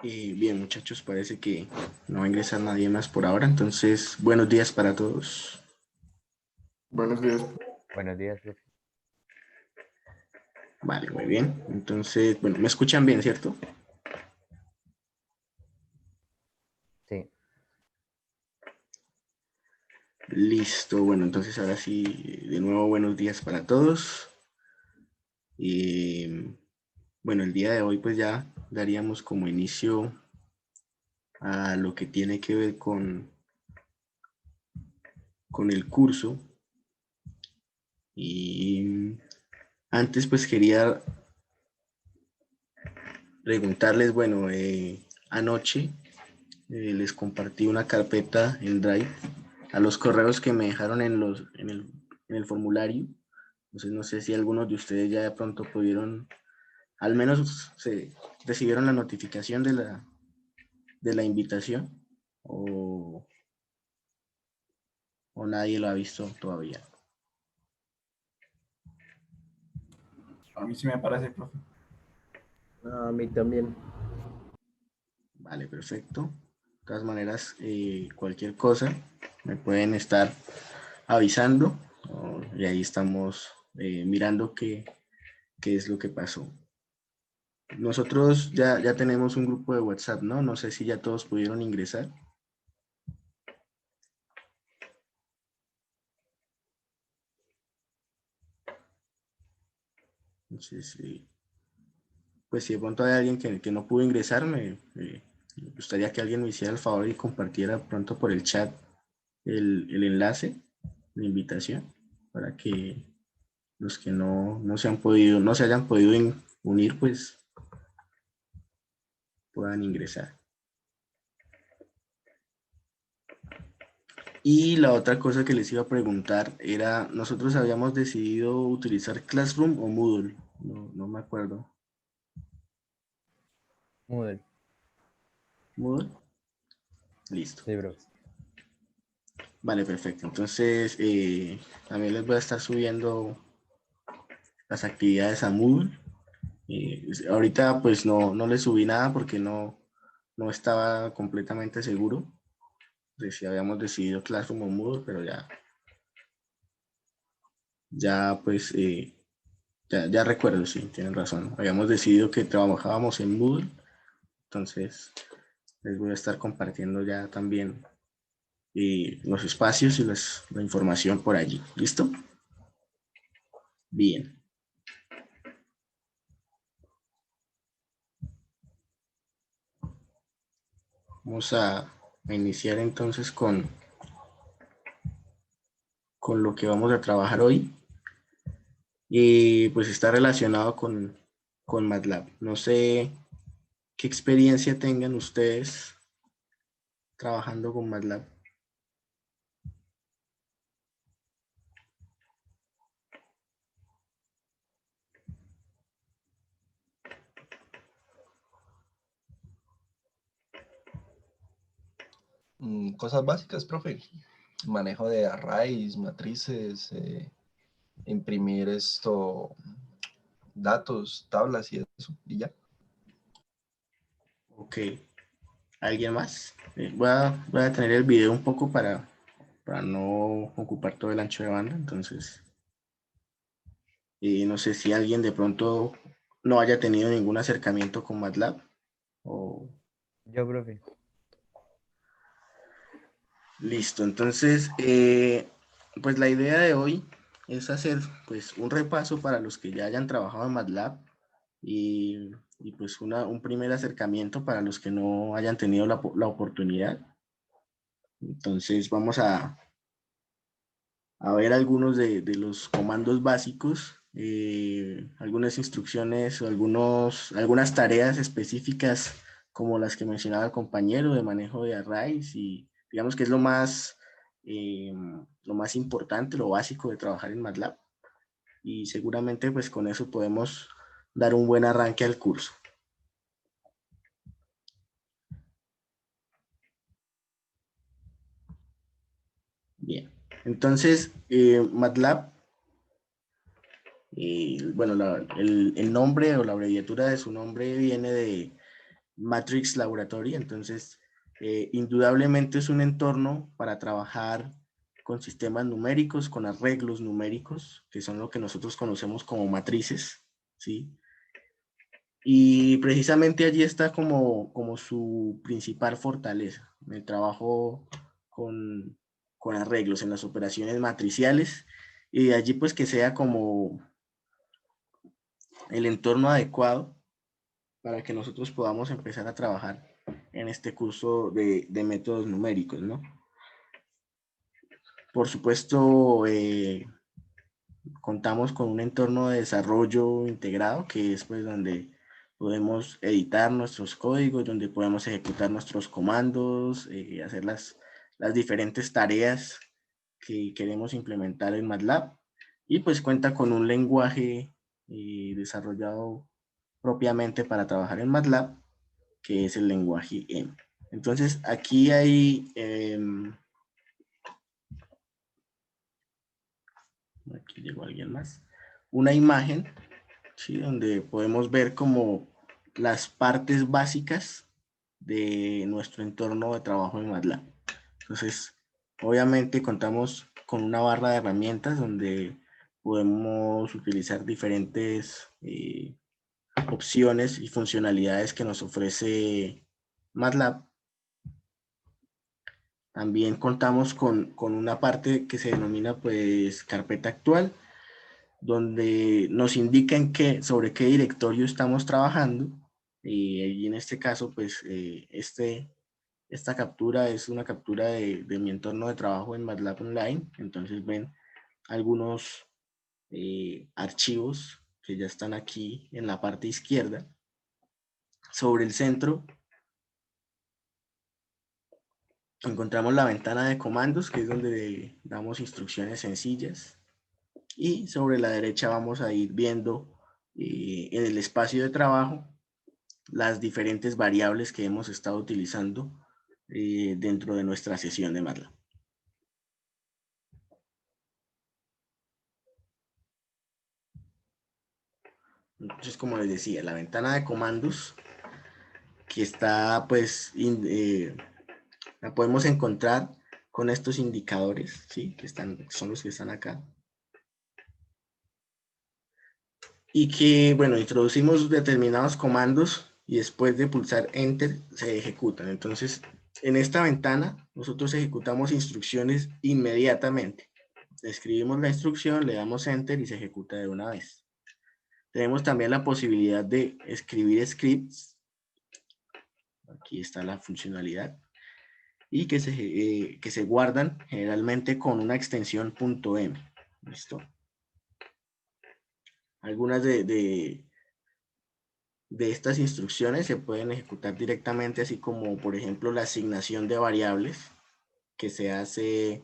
Bien, muchachos, parece que no va a ingresar nadie más por ahora, entonces, buenos días para todos. Buenos días. Buenos días, profe. Vale, muy bien. Entonces, bueno, me escuchan bien, ¿cierto? Sí, Listo, bueno, entonces ahora sí, de nuevo, buenos días para todos. Bueno, el día de hoy pues ya daríamos como inicio a lo que tiene que ver con el curso. Y antes pues quería preguntarles, bueno, anoche les compartí una carpeta en Drive a los correos que me dejaron en el formulario. Entonces no sé si algunos de ustedes ya de pronto pudieron, al menos se recibieron la notificación de la invitación o, o nadie lo ha visto todavía. A mí sí me parece, profe. A mí también. Vale, perfecto. De todas maneras, cualquier cosa me pueden estar avisando y ahí estamos mirando qué es lo que pasó. Nosotros ya tenemos un grupo de WhatsApp, ¿no? No sé si ya todos pudieron ingresar. Entonces, pues si de pronto hay alguien que no pudo ingresar, me gustaría que alguien me hiciera el favor y compartiera pronto por el chat el enlace, la invitación, para que los que no se hayan podido unir, pues puedan ingresar. Y la otra cosa que les iba a preguntar era, nosotros habíamos decidido utilizar Classroom o Moodle, no me acuerdo. Moodle. Moodle, listo. Sí, bro. Vale, perfecto. Entonces, también les voy a estar subiendo las actividades a Moodle. Ahorita pues no le subí nada porque no estaba completamente seguro de si habíamos decidido Classroom o Moodle, pero ya pues ya recuerdo, sí, tienen razón. Habíamos decidido que trabajábamos en Moodle, entonces les voy a estar compartiendo ya también los espacios y la información por allí. ¿Listo? Bien. Vamos a iniciar entonces con lo que vamos a trabajar hoy. Y pues está relacionado con MATLAB. No sé qué experiencia tengan ustedes trabajando con MATLAB. Cosas básicas, profe. Manejo de arrays, matrices, imprimir datos, tablas y eso, y ya. Ok. ¿Alguien más? Voy a tener el video un poco para no ocupar todo el ancho de banda, entonces no sé si alguien de pronto no haya tenido ningún acercamiento con MATLAB o Yo, profe. listo. Entonces, pues la idea de hoy es hacer pues un repaso para los que ya hayan trabajado en MATLAB y pues un primer acercamiento para los que no hayan tenido la oportunidad. Entonces vamos a ver algunos de los comandos básicos, algunas instrucciones o algunas tareas específicas como las que mencionaba el compañero de manejo de arrays y digamos que es lo más importante, lo básico de trabajar en MATLAB y seguramente pues con eso podemos dar un buen arranque al curso. Bien, entonces MATLAB Bueno, el nombre o la abreviatura de su nombre viene de Matrix Laboratory, entonces indudablemente es un entorno para trabajar con sistemas numéricos, con arreglos numéricos, que son lo que nosotros conocemos como matrices, ¿sí? Y precisamente allí está como su principal fortaleza, el trabajo con arreglos en las operaciones matriciales, y de allí pues que sea como el entorno adecuado para que nosotros podamos empezar a trabajar en este curso de métodos numéricos, ¿no? Por supuesto, contamos con un entorno de desarrollo integrado, que es pues donde podemos editar nuestros códigos, donde podemos ejecutar nuestros comandos, hacer las diferentes tareas que queremos implementar en MATLAB, y pues cuenta con un lenguaje desarrollado propiamente para trabajar en MATLAB, que es el lenguaje M. Entonces aquí hay, aquí llegó alguien más, una imagen, ¿sí? Donde podemos ver como las partes básicas de nuestro entorno de trabajo en MATLAB. Entonces, obviamente contamos con una barra de herramientas donde podemos utilizar diferentes opciones y funcionalidades que nos ofrece MATLAB. También contamos con una parte que se denomina pues carpeta actual, donde nos indican sobre qué directorio estamos trabajando, y en este caso pues esta captura es una captura de mi entorno de trabajo en MATLAB Online. Entonces ven algunos archivos que ya están aquí en la parte izquierda. Sobre el centro encontramos la ventana de comandos, que es donde damos instrucciones sencillas. Y sobre la derecha vamos a ir viendo en el espacio de trabajo las diferentes variables que hemos estado utilizando dentro de nuestra sesión de MATLAB. Entonces, como les decía, la ventana de comandos que está pues la podemos encontrar con estos indicadores, ¿sí? Son los que están acá. Y que, bueno, introducimos determinados comandos y después de pulsar Enter se ejecutan. Entonces, en esta ventana nosotros ejecutamos instrucciones inmediatamente. Escribimos la instrucción, le damos Enter y se ejecuta de una vez. Tenemos también la posibilidad de escribir scripts. Aquí está la funcionalidad. Y que se guardan generalmente con una extensión .m. ¿Listo? Algunas de estas instrucciones se pueden ejecutar directamente, así como, por ejemplo, la asignación de variables, que se hace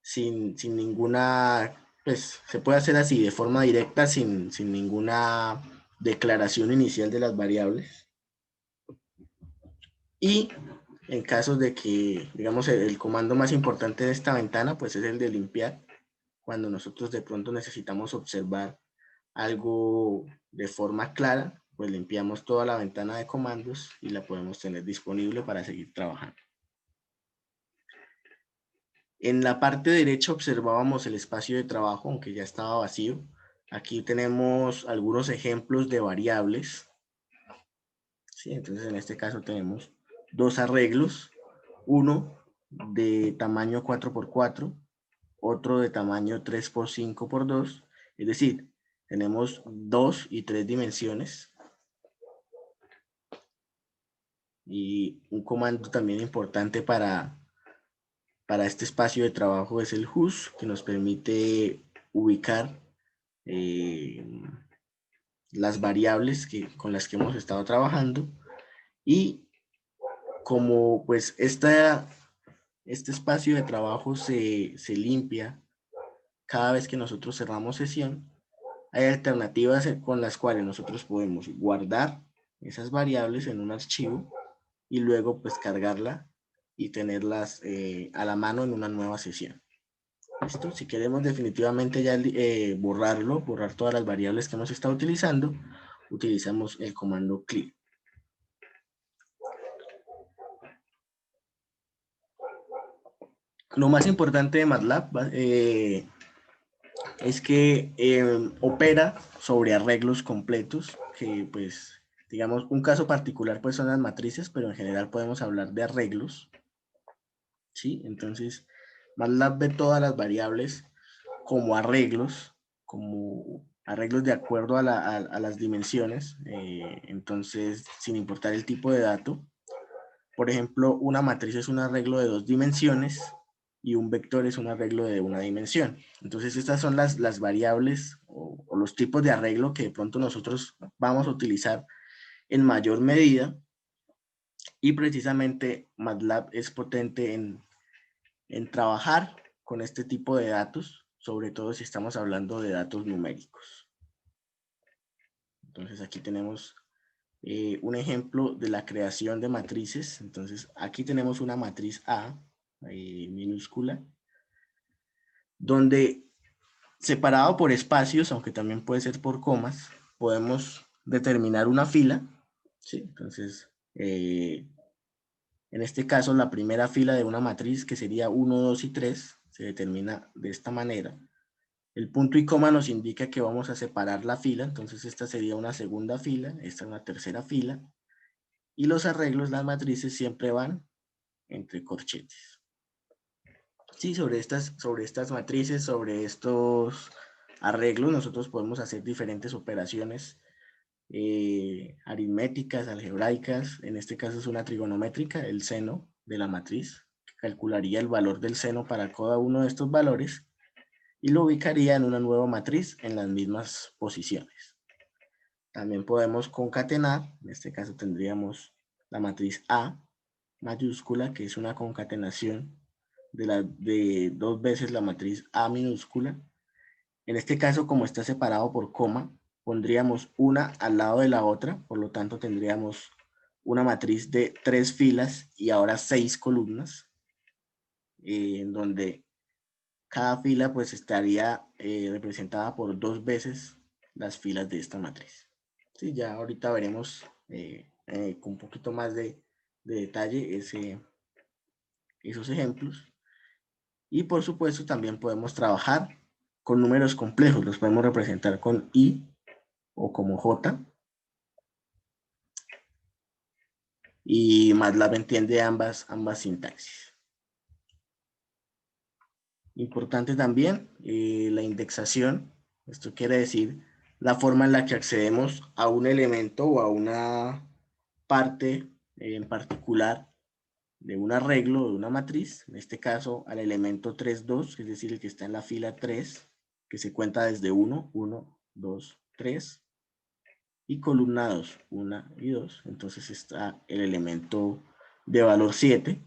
sin ninguna, pues se puede hacer así de forma directa, sin ninguna declaración inicial de las variables. Y en casos de que, digamos, el comando más importante de esta ventana, pues es el de limpiar, cuando nosotros de pronto necesitamos observar algo de forma clara, pues limpiamos toda la ventana de comandos y la podemos tener disponible para seguir trabajando. En la parte derecha observábamos el espacio de trabajo, aunque ya estaba vacío. Aquí tenemos algunos ejemplos de variables. ¿Sí? Entonces en este caso tenemos dos arreglos, uno de tamaño 4x4, otro de tamaño 3x5x2, es decir, tenemos 2 y 3 dimensiones. Y un comando también importante para este espacio de trabajo es el whos, que nos permite ubicar las variables con las que hemos estado trabajando. Y como pues este espacio de trabajo se limpia cada vez que nosotros cerramos sesión, hay alternativas con las cuales nosotros podemos guardar esas variables en un archivo y luego pues cargarla y tenerlas a la mano en una nueva sesión. ¿Listo? Si queremos definitivamente ya borrar todas las variables que hemos estado utilizando, utilizamos el comando clear. Lo más importante de MATLAB es que opera sobre arreglos completos, que pues, digamos, un caso particular pues son las matrices, pero en general podemos hablar de arreglos, ¿sí? Entonces, MATLAB ve todas las variables como arreglos de acuerdo a las dimensiones, entonces, sin importar el tipo de dato. Por ejemplo, una matriz es un arreglo de 2 dimensiones y un vector es un arreglo de 1 dimensión. Entonces, estas son las variables o los tipos de arreglo que de pronto nosotros vamos a utilizar en mayor medida, y precisamente MATLAB es potente en trabajar con este tipo de datos, sobre todo si estamos hablando de datos numéricos. Entonces, aquí tenemos un ejemplo de la creación de matrices. Entonces, aquí tenemos una matriz A minúscula, donde separado por espacios, aunque también puede ser por comas, podemos determinar una fila, ¿sí? Entonces, en este caso, la primera fila de una matriz, que sería 1, 2 y 3, se determina de esta manera. El punto y coma nos indica que vamos a separar la fila, entonces esta sería una segunda fila, esta es una tercera fila, y los arreglos, las matrices, siempre van entre corchetes. Sí, sobre estas matrices, sobre estos arreglos, nosotros podemos hacer diferentes operaciones aritméticas, algebraicas. En este caso es una trigonométrica, el seno de la matriz, que calcularía el valor del seno para cada uno de estos valores y lo ubicaría en una nueva matriz en las mismas posiciones. También podemos concatenar, en este caso tendríamos la matriz A mayúscula, que es una concatenación de 2 veces la matriz A minúscula. En este caso, como está separado por coma, pondríamos una al lado de la otra, por lo tanto tendríamos una matriz de 3 filas y ahora 6 columnas, en donde cada fila pues estaría representada por 2 veces las filas de esta matriz. Sí, ya ahorita veremos con un poquito más de detalle esos ejemplos. Y por supuesto también podemos trabajar con números complejos, los podemos representar con I o como J. Y MATLAB entiende ambas sintaxis. Importante también la indexación. Esto quiere decir la forma en la que accedemos a un elemento o a una parte en particular de un arreglo de una matriz, en este caso al elemento 3, 2, es decir, el que está en la fila 3, que se cuenta desde 1, 1, 2, 3, y columna 2, 1 y 2, entonces está el elemento de valor 7.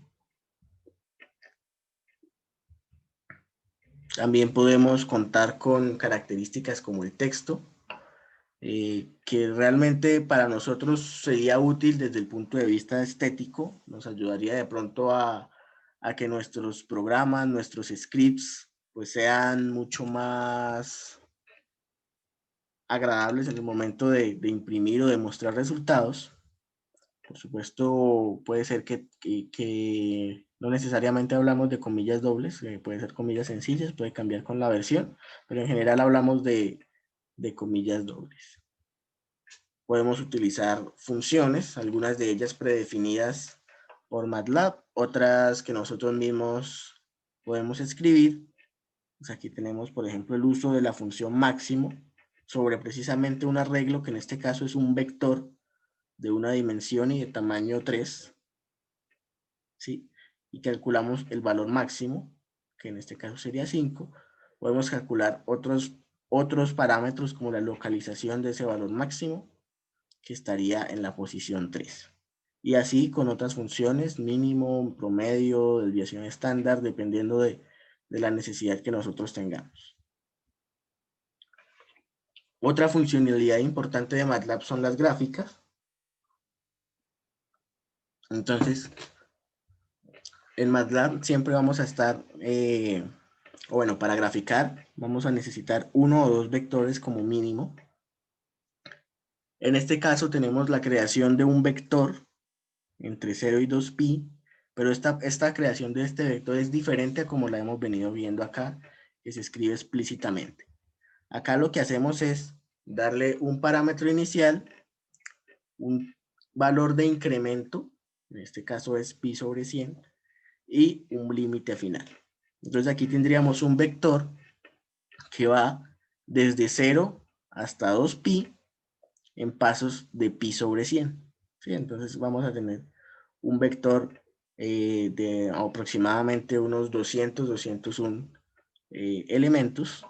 También podemos contar con características como el texto, que realmente para nosotros sería útil desde el punto de vista estético, nos ayudaría de pronto a que nuestros programas, nuestros scripts, pues sean mucho más agradables en el momento de imprimir o de mostrar resultados. Por supuesto, puede ser que no necesariamente hablamos de comillas dobles, puede ser comillas sencillas, puede cambiar con la versión, pero en general hablamos de comillas dobles. Podemos utilizar funciones, algunas de ellas predefinidas por MATLAB, otras que nosotros mismos podemos escribir. Pues aquí tenemos, por ejemplo, el uso de la función máximo sobre precisamente un arreglo que en este caso es un vector de una dimensión y de tamaño 3, ¿sí? Y calculamos el valor máximo, que en este caso sería 5. Podemos calcular otros parámetros como la localización de ese valor máximo, que estaría en la posición 3. Y así con otras funciones, mínimo, promedio, desviación estándar, dependiendo de la necesidad que nosotros tengamos. Otra funcionalidad importante de MATLAB son las gráficas. Entonces, en MATLAB siempre vamos a estar o bueno, para graficar, vamos a necesitar 1 o 2 vectores como mínimo. En este caso tenemos la creación de un vector entre 0 y 2pi, pero esta creación de este vector es diferente a como la hemos venido viendo acá, que se escribe explícitamente. Acá lo que hacemos es darle un parámetro inicial, un valor de incremento, en este caso es pi sobre 100, y un límite final. Entonces aquí tendríamos un vector que va desde 0 hasta 2pi en pasos de pi sobre 100. ¿Sí? Entonces vamos a tener un vector de aproximadamente unos 200, 201 elementos.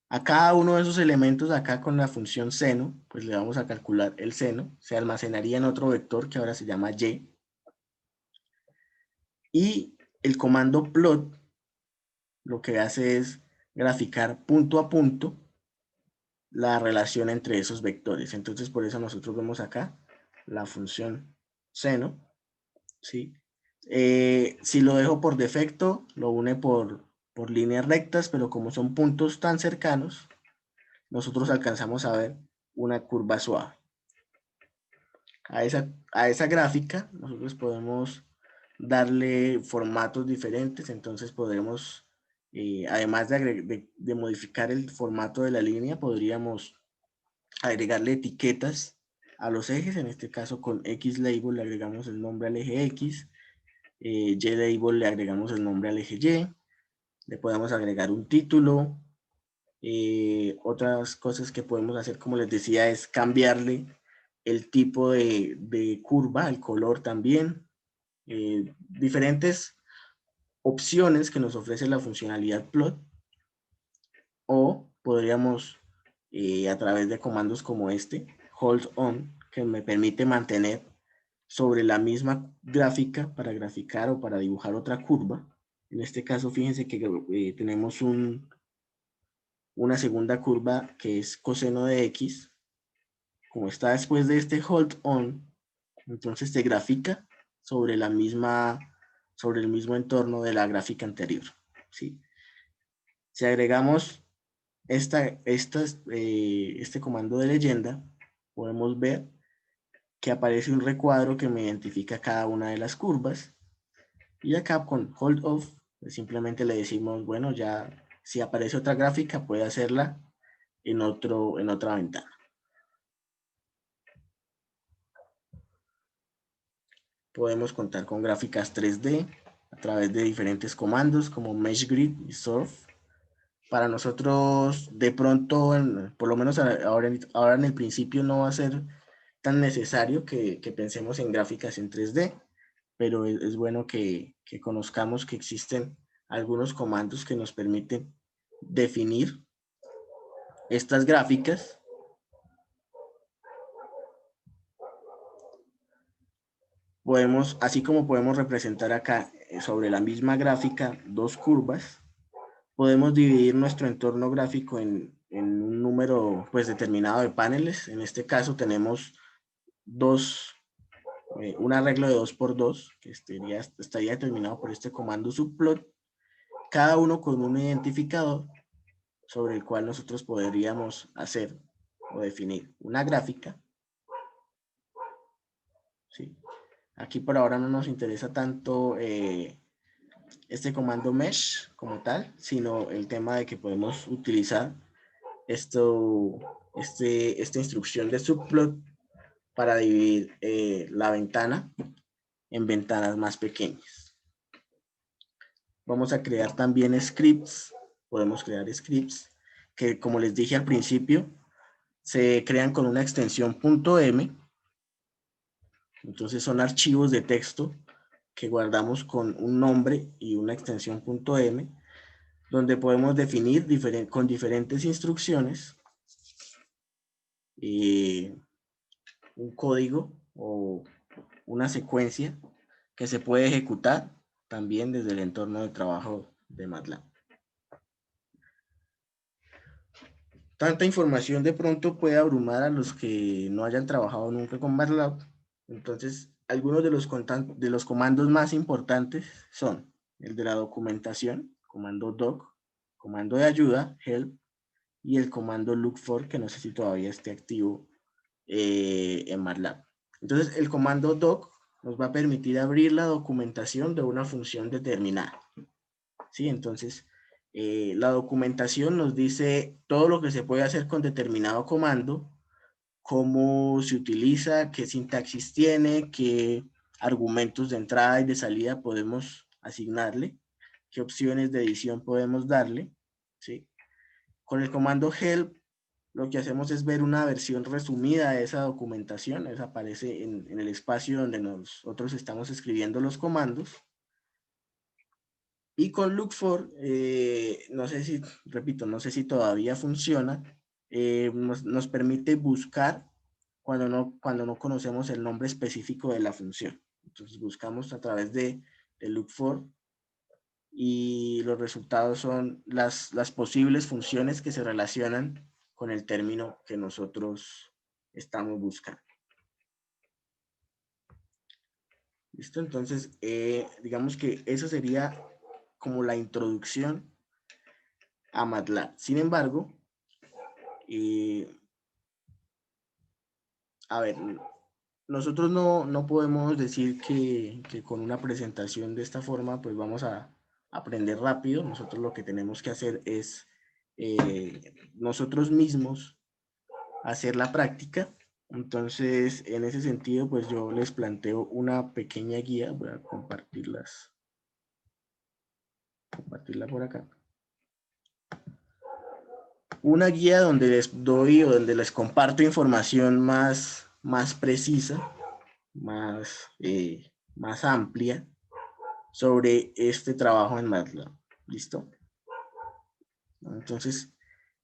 A cada uno de esos elementos, acá con la función seno, pues le vamos a calcular el seno, se almacenaría en otro vector que ahora se llama y. Y el comando plot lo que hace es graficar punto a punto la relación entre esos vectores. Entonces, por eso nosotros vemos acá la función seno, ¿sí? Si lo dejo por defecto, lo une por líneas rectas, pero como son puntos tan cercanos, nosotros alcanzamos a ver una curva suave. A esa gráfica nosotros podemos darle formatos diferentes, entonces podremos, además de modificar el formato de la línea, podríamos agregarle etiquetas a los ejes, en este caso con X-Label le agregamos el nombre al eje X, Y-Label le agregamos el nombre al eje Y, le podemos agregar un título. Otras cosas que podemos hacer, como les decía, es cambiarle el tipo de curva, el color también. Diferentes opciones que nos ofrece la funcionalidad plot, o podríamos a través de comandos como este, hold on, que me permite mantener sobre la misma gráfica para graficar o para dibujar otra curva. En este caso, fíjense que tenemos una segunda curva que es coseno de x. Como está después de este hold on, entonces se grafica sobre el mismo entorno de la gráfica anterior, ¿sí? Si agregamos este comando de leyenda, podemos ver que aparece un recuadro que me identifica cada una de las curvas, y acá con hold off pues simplemente le decimos, bueno, ya si aparece otra gráfica puede hacerla en otra ventana. Podemos contar con gráficas 3D a través de diferentes comandos como Mesh Grid y Surf. Para nosotros, de pronto, por lo menos ahora en el principio no va a ser tan necesario que pensemos en gráficas en 3D, pero es bueno que conozcamos que existen algunos comandos que nos permiten definir estas gráficas. Así como podemos representar acá sobre la misma gráfica dos curvas, podemos dividir nuestro entorno gráfico en un número pues determinado de paneles. En este caso tenemos un arreglo de 2×2 que estaría determinado por este comando subplot, cada uno con un identificador sobre el cual nosotros podríamos hacer o definir una gráfica, ¿sí? Aquí por ahora no nos interesa tanto este comando mesh como tal, sino el tema de que podemos utilizar esta instrucción de subplot para dividir la ventana en ventanas más pequeñas. Vamos a crear también scripts. Podemos crear scripts que, como les dije al principio, se crean con una extensión .m. Entonces son archivos de texto que guardamos con un nombre y una extensión .m, donde podemos definir con diferentes instrucciones un código o una secuencia que se puede ejecutar también desde el entorno de trabajo de MATLAB. Tanta información de pronto puede abrumar a los que no hayan trabajado nunca con MATLAB. Entonces, algunos de los comandos más importantes son, el de la documentación, comando doc, comando de ayuda, help, y el comando look for, que no sé si todavía esté activo en MATLAB. Entonces, el comando doc nos va a permitir abrir la documentación de una función determinada. ¿Sí? Entonces, la documentación nos dice todo lo que se puede hacer con determinado comando, cómo se utiliza, qué sintaxis tiene, qué argumentos de entrada y de salida podemos asignarle, qué opciones de edición podemos darle, ¿sí? Con el comando help, lo que hacemos es ver una versión resumida de esa documentación, esa aparece en el espacio donde nosotros estamos escribiendo los comandos. Y con look for, no sé si, repito, no sé si todavía funciona, nos permite buscar cuando no conocemos el nombre específico de la función. Entonces buscamos a través de look for y los resultados son las posibles funciones que se relacionan con el término que nosotros estamos buscando. ¿Listo? Entonces, digamos que eso sería como la introducción a MATLAB. Sin embargo, a ver, nosotros no podemos decir que con una presentación de esta forma pues vamos a aprender rápido. Nosotros lo que tenemos que hacer es nosotros mismos hacer la práctica. Entonces, en ese sentido, pues yo les planteo una pequeña guía. Voy a compartirla por acá. Una guía donde les doy o donde les comparto información más precisa, más amplia sobre este trabajo en MATLAB. ¿Listo? Entonces,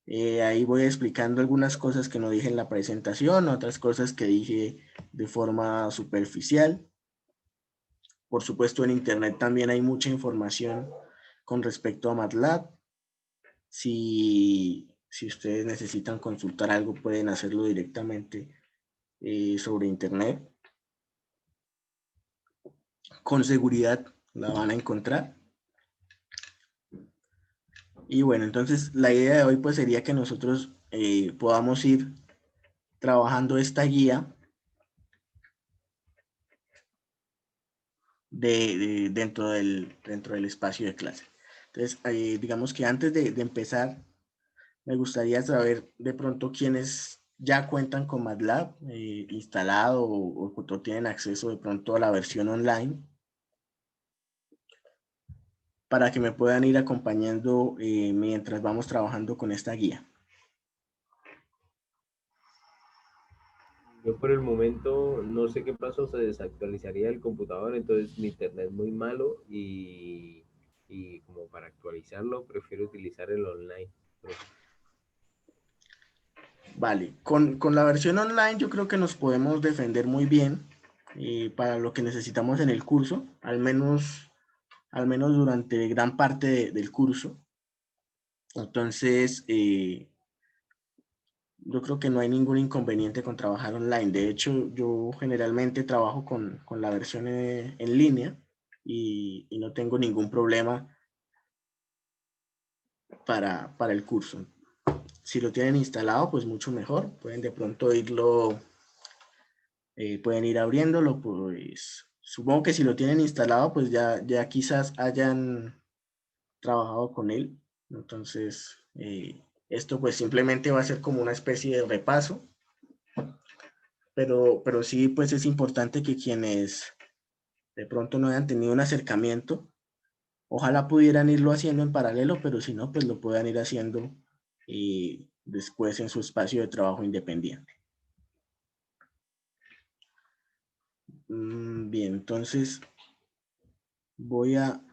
ahí voy explicando algunas cosas que no dije en la presentación, otras cosas que dije de forma superficial. Por supuesto, en Internet también hay mucha información con respecto a MATLAB. Si ustedes necesitan consultar algo, pueden hacerlo directamente sobre Internet. Con seguridad la van a encontrar. Y bueno, entonces la idea de hoy pues sería que nosotros podamos ir trabajando esta guía dentro del espacio de clase. Entonces, digamos que antes de empezar, me gustaría saber de pronto quiénes ya cuentan con MATLAB instalado o tienen acceso de pronto a la versión online, para que me puedan ir acompañando mientras vamos trabajando con esta guía. Yo por el momento no sé qué pasó, se desactualizaría el computador, entonces mi internet es muy malo y como para actualizarlo prefiero utilizar el online. Vale, con la versión online yo creo que nos podemos defender muy bien para lo que necesitamos en el curso, al menos durante gran parte del curso. Entonces, yo creo que no hay ningún inconveniente con trabajar online. De hecho, yo generalmente trabajo con la versión en línea y no tengo ningún problema para el curso. Si lo tienen instalado, pues mucho mejor. Pueden de pronto pueden ir abriéndolo. Pues supongo que si lo tienen instalado, pues ya quizás hayan trabajado con él. Entonces, esto pues simplemente va a ser como una especie de repaso. Pero sí, pues es importante que quienes de pronto no hayan tenido un acercamiento, ojalá pudieran irlo haciendo en paralelo, pero si no, pues lo puedan ir haciendo después en su espacio de trabajo independiente. Bien, entonces voy a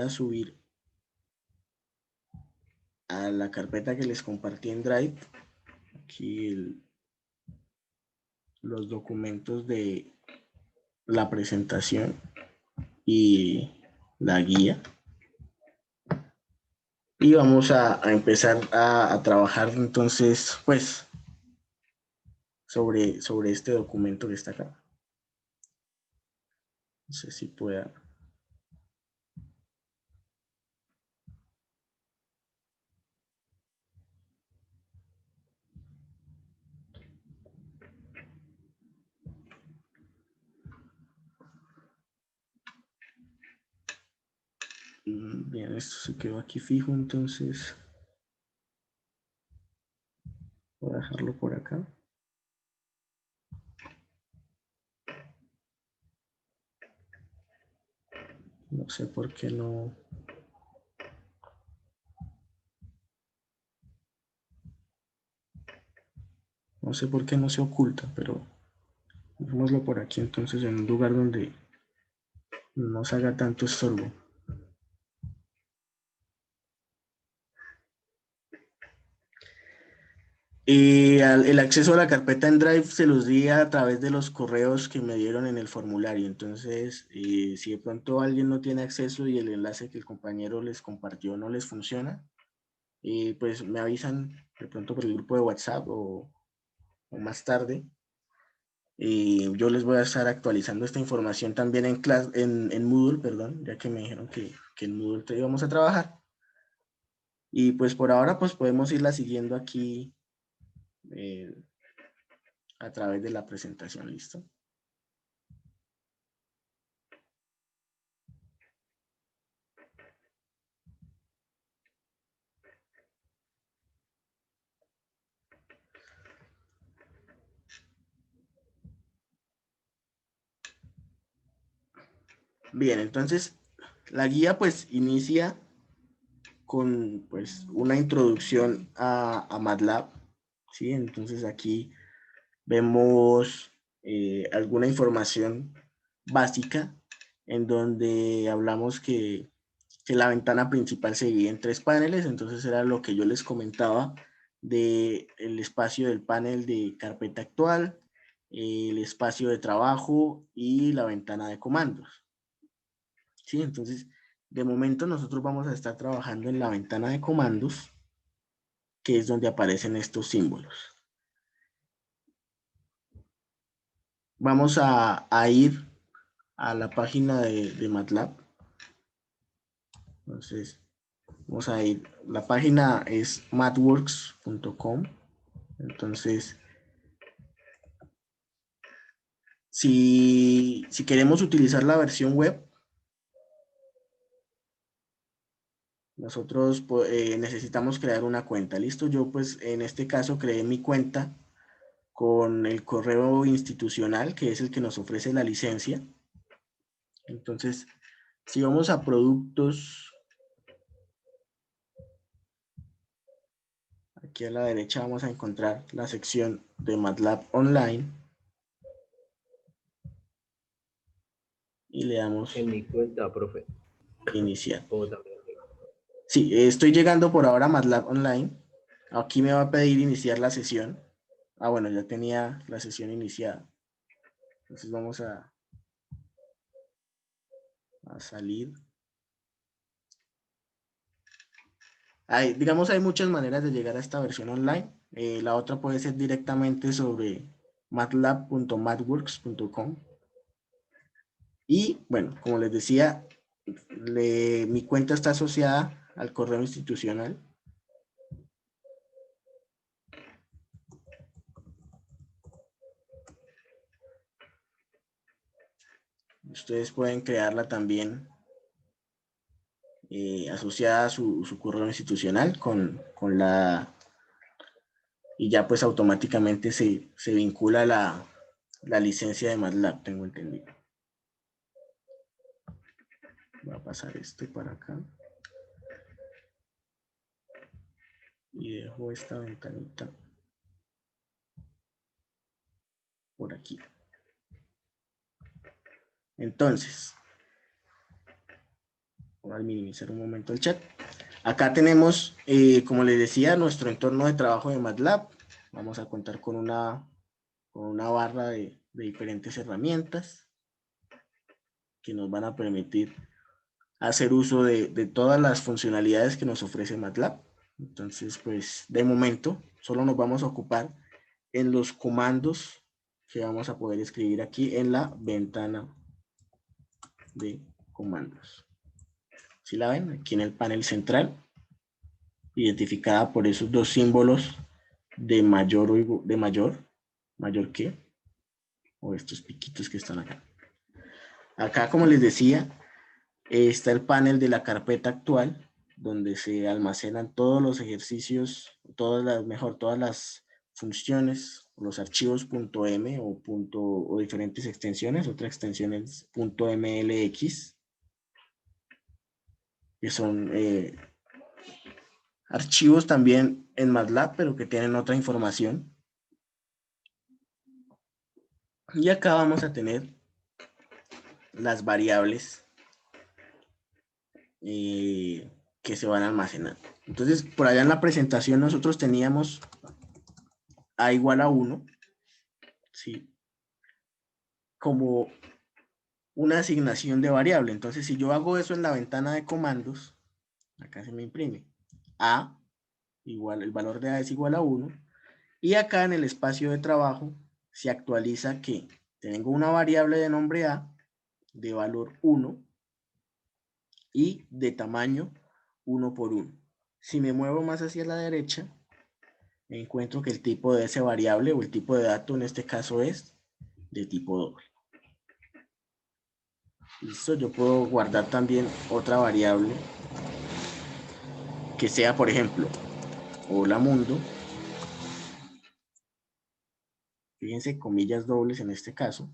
subir a la carpeta que les compartí en Drive aquí los documentos de la presentación y la guía. Y vamos a empezar a trabajar entonces, pues, sobre este documento que está acá. No sé si pueda. Bien, esto se quedó aquí fijo, entonces voy a dejarlo por acá. No sé por qué no. No sé por qué no se oculta, pero dejémoslo por aquí entonces en un lugar donde no se haga tanto estorbo. El acceso a la carpeta en Drive se los di a través de los correos que me dieron en el formulario. Entonces, si de pronto alguien no tiene acceso y el enlace que el compañero les compartió no les funciona, pues me avisan de pronto por el grupo de WhatsApp o más tarde. Yo les voy a estar actualizando esta información también en Moodle, perdón, ya que me dijeron que en Moodle te íbamos a trabajar. Y pues por ahora pues podemos irla siguiendo aquí a través de la presentación, ¿listo? Bien, entonces la guía pues inicia con pues una introducción a MATLAB, ¿sí? Entonces aquí vemos alguna información básica en donde hablamos que la ventana principal se divide en 3 paneles, entonces era lo que yo les comentaba del espacio del panel de carpeta actual, el espacio de trabajo y la ventana de comandos. ¿Sí? Entonces, de momento nosotros vamos a estar trabajando en la ventana de comandos, que es donde aparecen estos símbolos. Vamos a ir a la página de MATLAB. Entonces, vamos a ir, la página es mathworks.com. Entonces, si queremos utilizar la versión web, nosotros necesitamos crear una cuenta. ¿Listo? Yo pues en este caso creé mi cuenta con el correo institucional, que es el que nos ofrece la licencia. Entonces, si vamos a productos, aquí a la derecha vamos a encontrar la sección de MATLAB Online. Y le damos En mi cuenta, profe. iniciar. Como también. Sí, estoy llegando por ahora a MATLAB Online. Aquí me va a pedir iniciar la sesión. Ah, bueno, ya tenía la sesión iniciada. Entonces vamos a salir. Digamos, hay muchas maneras de llegar a esta versión online. La otra puede ser directamente sobre matlab.mathworks.com. Y bueno, como les decía, mi cuenta está asociada al correo institucional. Ustedes pueden crearla también asociada a su correo institucional con la... Y ya pues automáticamente se vincula la licencia de MATLAB, tengo entendido. Voy a pasar esto para acá. Y dejo esta ventanita por aquí. Entonces, voy a minimizar un momento el chat. Acá tenemos, como les decía, nuestro entorno de trabajo de MATLAB. Vamos a contar con una barra de diferentes herramientas que nos van a permitir hacer uso de todas las funcionalidades que nos ofrece MATLAB. Entonces, pues, de momento, solo nos vamos a ocupar en los comandos que vamos a poder escribir aquí en la ventana de comandos. ¿Sí la ven? Aquí en el panel central, identificada por esos dos símbolos de mayor o de mayor que, o estos piquitos que están acá. Acá, como les decía, está el panel de la carpeta actual, donde se almacenan todos los ejercicios, todas las funciones, los archivos .m o diferentes extensiones. Otra extensión es .mlx, que son archivos también en MATLAB, pero que tienen otra información. Y acá vamos a tener las variables que se van a almacenar. Entonces, por allá en la presentación nosotros teníamos a igual a 1, ¿sí? Como una asignación de variable. Entonces, si yo hago eso en la ventana de comandos, acá se me imprime a igual, el valor de a es igual a 1, y acá en el espacio de trabajo se actualiza que tengo una variable de nombre a de valor 1 y de tamaño 1 por 1. Si me muevo más hacia la derecha, encuentro que el tipo de ese variable o el tipo de dato en este caso es de tipo doble. Listo, yo puedo guardar también otra variable que sea, por ejemplo, hola mundo. Fíjense, comillas dobles en este caso.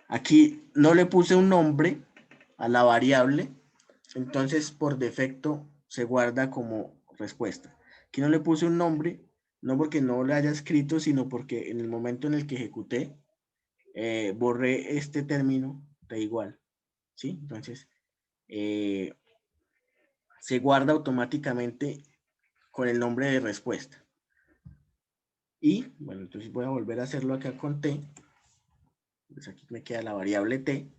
Aquí no le puse un nombre a la variable, entonces por defecto se guarda como respuesta. Aquí no le puse un nombre, no porque no le haya escrito, sino porque en el momento en el que ejecuté, borré este término de igual, ¿sí? Entonces, se guarda automáticamente con el nombre de respuesta. Y, bueno, entonces voy a volver a hacerlo acá con t. Pues aquí me queda la variable t,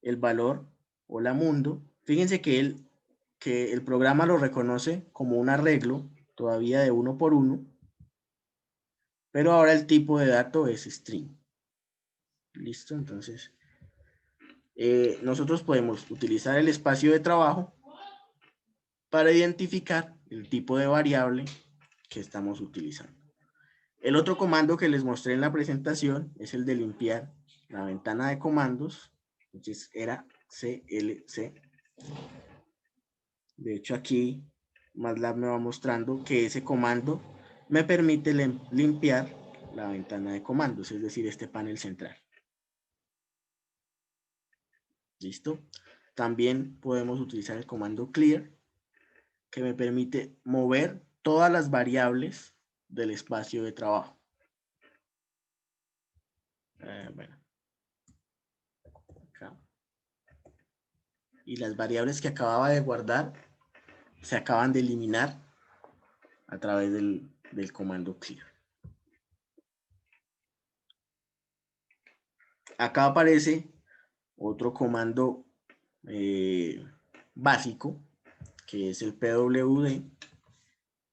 el valor, hola mundo. Fíjense que el programa lo reconoce como un arreglo, todavía de 1 por 1, pero ahora el tipo de dato es string. Listo, entonces nosotros podemos utilizar el espacio de trabajo para identificar el tipo de variable que estamos utilizando. El otro comando que les mostré en la presentación es el de limpiar la ventana de comandos. Entonces era clc. De hecho, aquí MATLAB me va mostrando que ese comando me permite limpiar la ventana de comandos, es decir, este panel central. ¿Listo? También podemos utilizar el comando clear, que me permite mover todas las variables del espacio de trabajo. Bueno. Acá. Y las variables que acababa de guardar se acaban de eliminar a través del comando clear. Acá aparece otro comando básico, que es el pwd,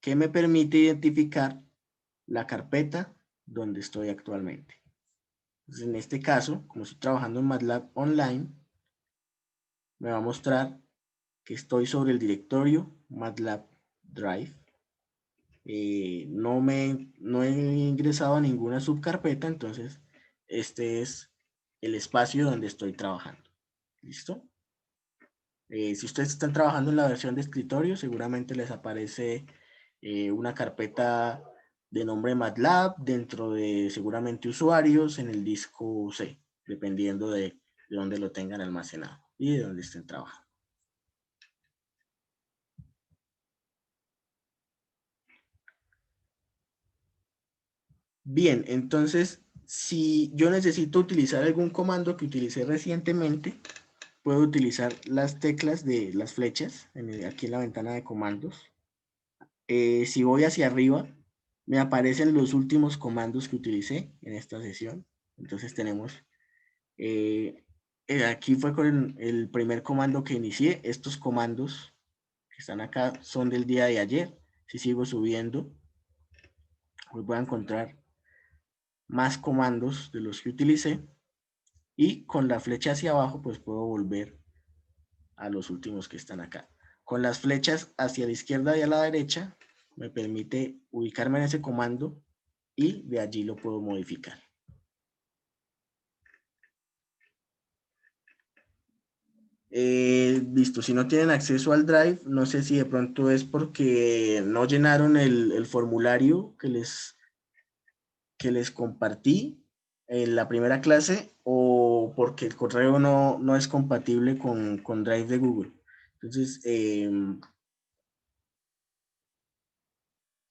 que me permite identificar la carpeta donde estoy actualmente. Entonces, en este caso, como estoy trabajando en MATLAB Online, me va a mostrar que estoy sobre el directorio MATLAB Drive. No he ingresado a ninguna subcarpeta, entonces este es el espacio donde estoy trabajando. ¿Listo? Si ustedes están trabajando en la versión de escritorio, seguramente les aparece una carpeta de nombre MATLAB dentro de seguramente usuarios en el disco C, dependiendo de dónde lo tengan almacenado y de dónde estén trabajando. Bien, entonces, si yo necesito utilizar algún comando que utilicé recientemente, puedo utilizar las teclas de las flechas aquí en la ventana de comandos. Si voy hacia arriba, me aparecen los últimos comandos que utilicé en esta sesión. Entonces tenemos, aquí fue con el primer comando que inicié. Estos comandos que están acá son del día de ayer. Si sigo subiendo, pues voy a encontrar más comandos de los que utilicé, y con la flecha hacia abajo pues puedo volver a los últimos que están acá. Con las flechas hacia la izquierda y a la derecha me permite ubicarme en ese comando y de allí lo puedo modificar. Listo, si no tienen acceso al Drive, no sé si de pronto es porque no llenaron el formulario que les compartí en la primera clase, o porque el correo no es compatible con Drive de Google. Entonces,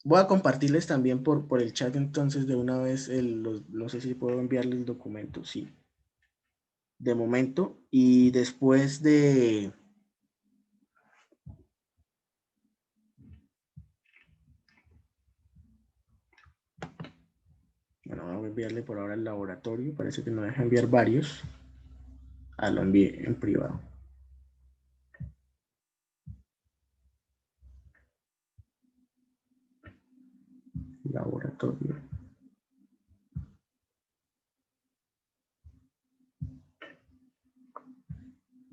voy a compartirles también por el chat entonces de una vez, no sé si puedo enviarles el documento, sí. De momento, y después de... Bueno, voy a enviarle por ahora el laboratorio, parece que me deja enviar varios. Lo envié en privado. Laboratorio.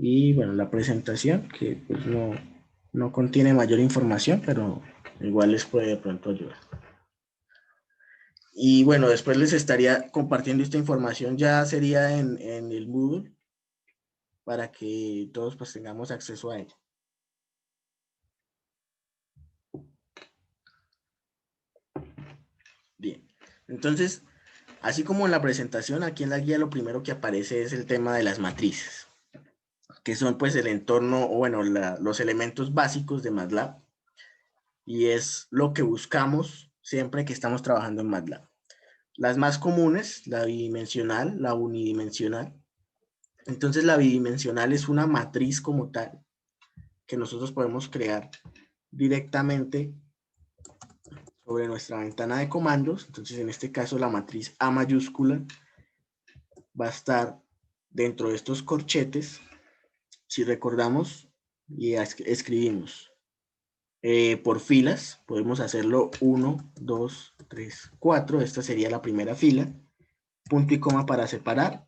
Y bueno, la presentación, que pues no contiene mayor información, pero igual les puede de pronto ayudar. Y bueno, después les estaría compartiendo esta información, ya sería en el Moodle, para que todos pues tengamos acceso a ella. Bien, entonces, así como en la presentación, aquí en la guía lo primero que aparece es el tema de las matrices, que son pues el entorno, o bueno, los elementos básicos de MATLAB, y es lo que buscamos siempre que estamos trabajando en MATLAB. Las más comunes, la bidimensional, la unidimensional. Entonces la bidimensional es una matriz como tal, que nosotros podemos crear directamente sobre nuestra ventana de comandos. Entonces en este caso la matriz A mayúscula va a estar dentro de estos corchetes. Si recordamos y escribimos por filas, podemos hacerlo 1, 2, 3, 4. Esta sería la primera fila. Punto y coma para separar.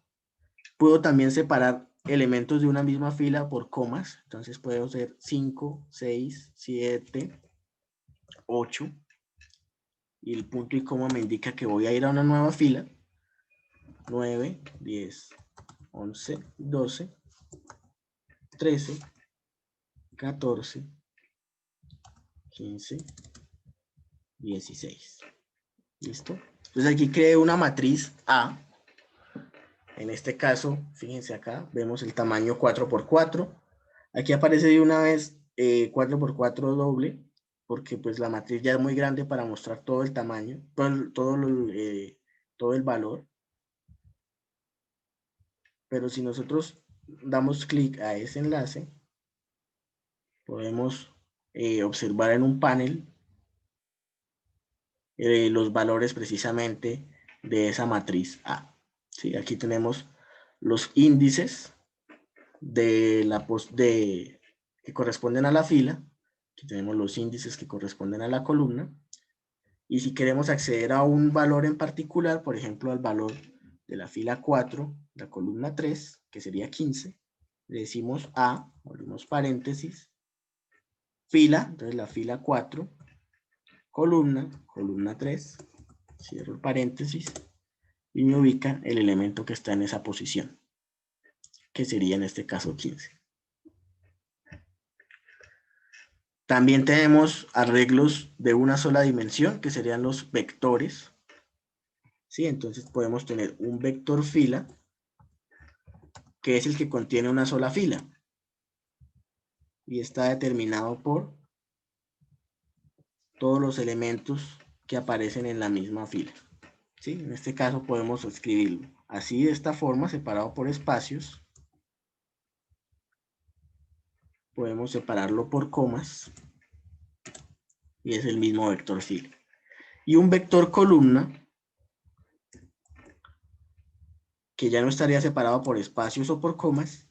Puedo también separar elementos de una misma fila por comas. Entonces puedo hacer 5, 6, 7, 8. Y el punto y coma me indica que voy a ir a una nueva fila. 9, 10, 11, 12, 13, 14, 15, 16. ¿Listo? Entonces aquí creé una matriz A. En este caso, fíjense acá, vemos el tamaño 4×4. Aquí aparece de una vez 4×4 doble, porque pues la matriz ya es muy grande para mostrar todo el tamaño, todo el valor. Pero si nosotros damos clic a ese enlace, podemos observar en un panel los valores precisamente de esa matriz A. ¿Sí? Aquí tenemos los índices que corresponden a la fila. Aquí tenemos los índices que corresponden a la columna. Y si queremos acceder a un valor en particular, por ejemplo, al valor de la fila 4, la columna 3, que sería 15, le decimos A, abrimos paréntesis, fila, entonces la fila 4, columna 3, cierro el paréntesis, y me ubica el elemento que está en esa posición, que sería en este caso 15. También tenemos arreglos de una sola dimensión, que serían los vectores. ¿Sí? Entonces podemos tener un vector fila, que es el que contiene una sola fila. Y está determinado por todos los elementos que aparecen en la misma fila. ¿Sí? En este caso podemos escribirlo así, de esta forma, separado por espacios. Podemos separarlo por comas. Y es el mismo vector fila. Y un vector columna, que ya no estaría separado por espacios o por comas,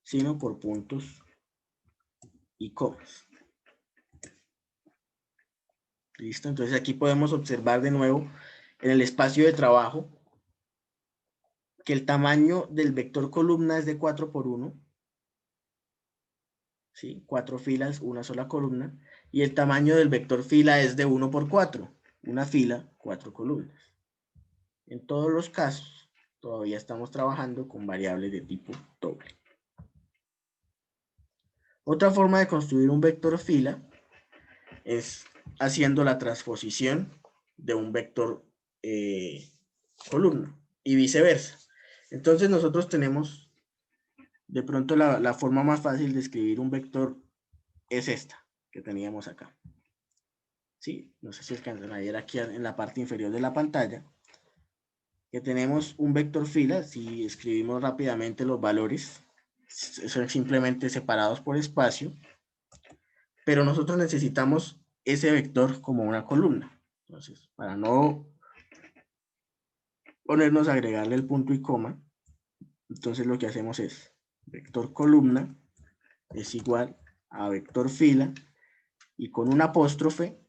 sino por puntos y comas. ¿Listo? Entonces aquí podemos observar de nuevo en el espacio de trabajo que el tamaño del vector columna es de 4×1. ¿Sí? 4 filas, una sola columna. Y el tamaño del vector fila es de 1×4. Una fila, 4 columnas. En todos los casos, todavía estamos trabajando con variables de tipo doble. Otra forma de construir un vector fila es haciendo la transposición de un vector columna y viceversa. Entonces nosotros tenemos de pronto la forma más fácil de escribir un vector es esta que teníamos acá. Sí, no sé si alcanzan a ver aquí en la parte inferior de la pantalla que tenemos un vector fila. Si escribimos rápidamente los valores, son simplemente separados por espacio, pero nosotros necesitamos ese vector como una columna. Entonces, para no ponernos a agregarle el punto y coma, entonces lo que hacemos es vector columna es igual a vector fila y con un apóstrofe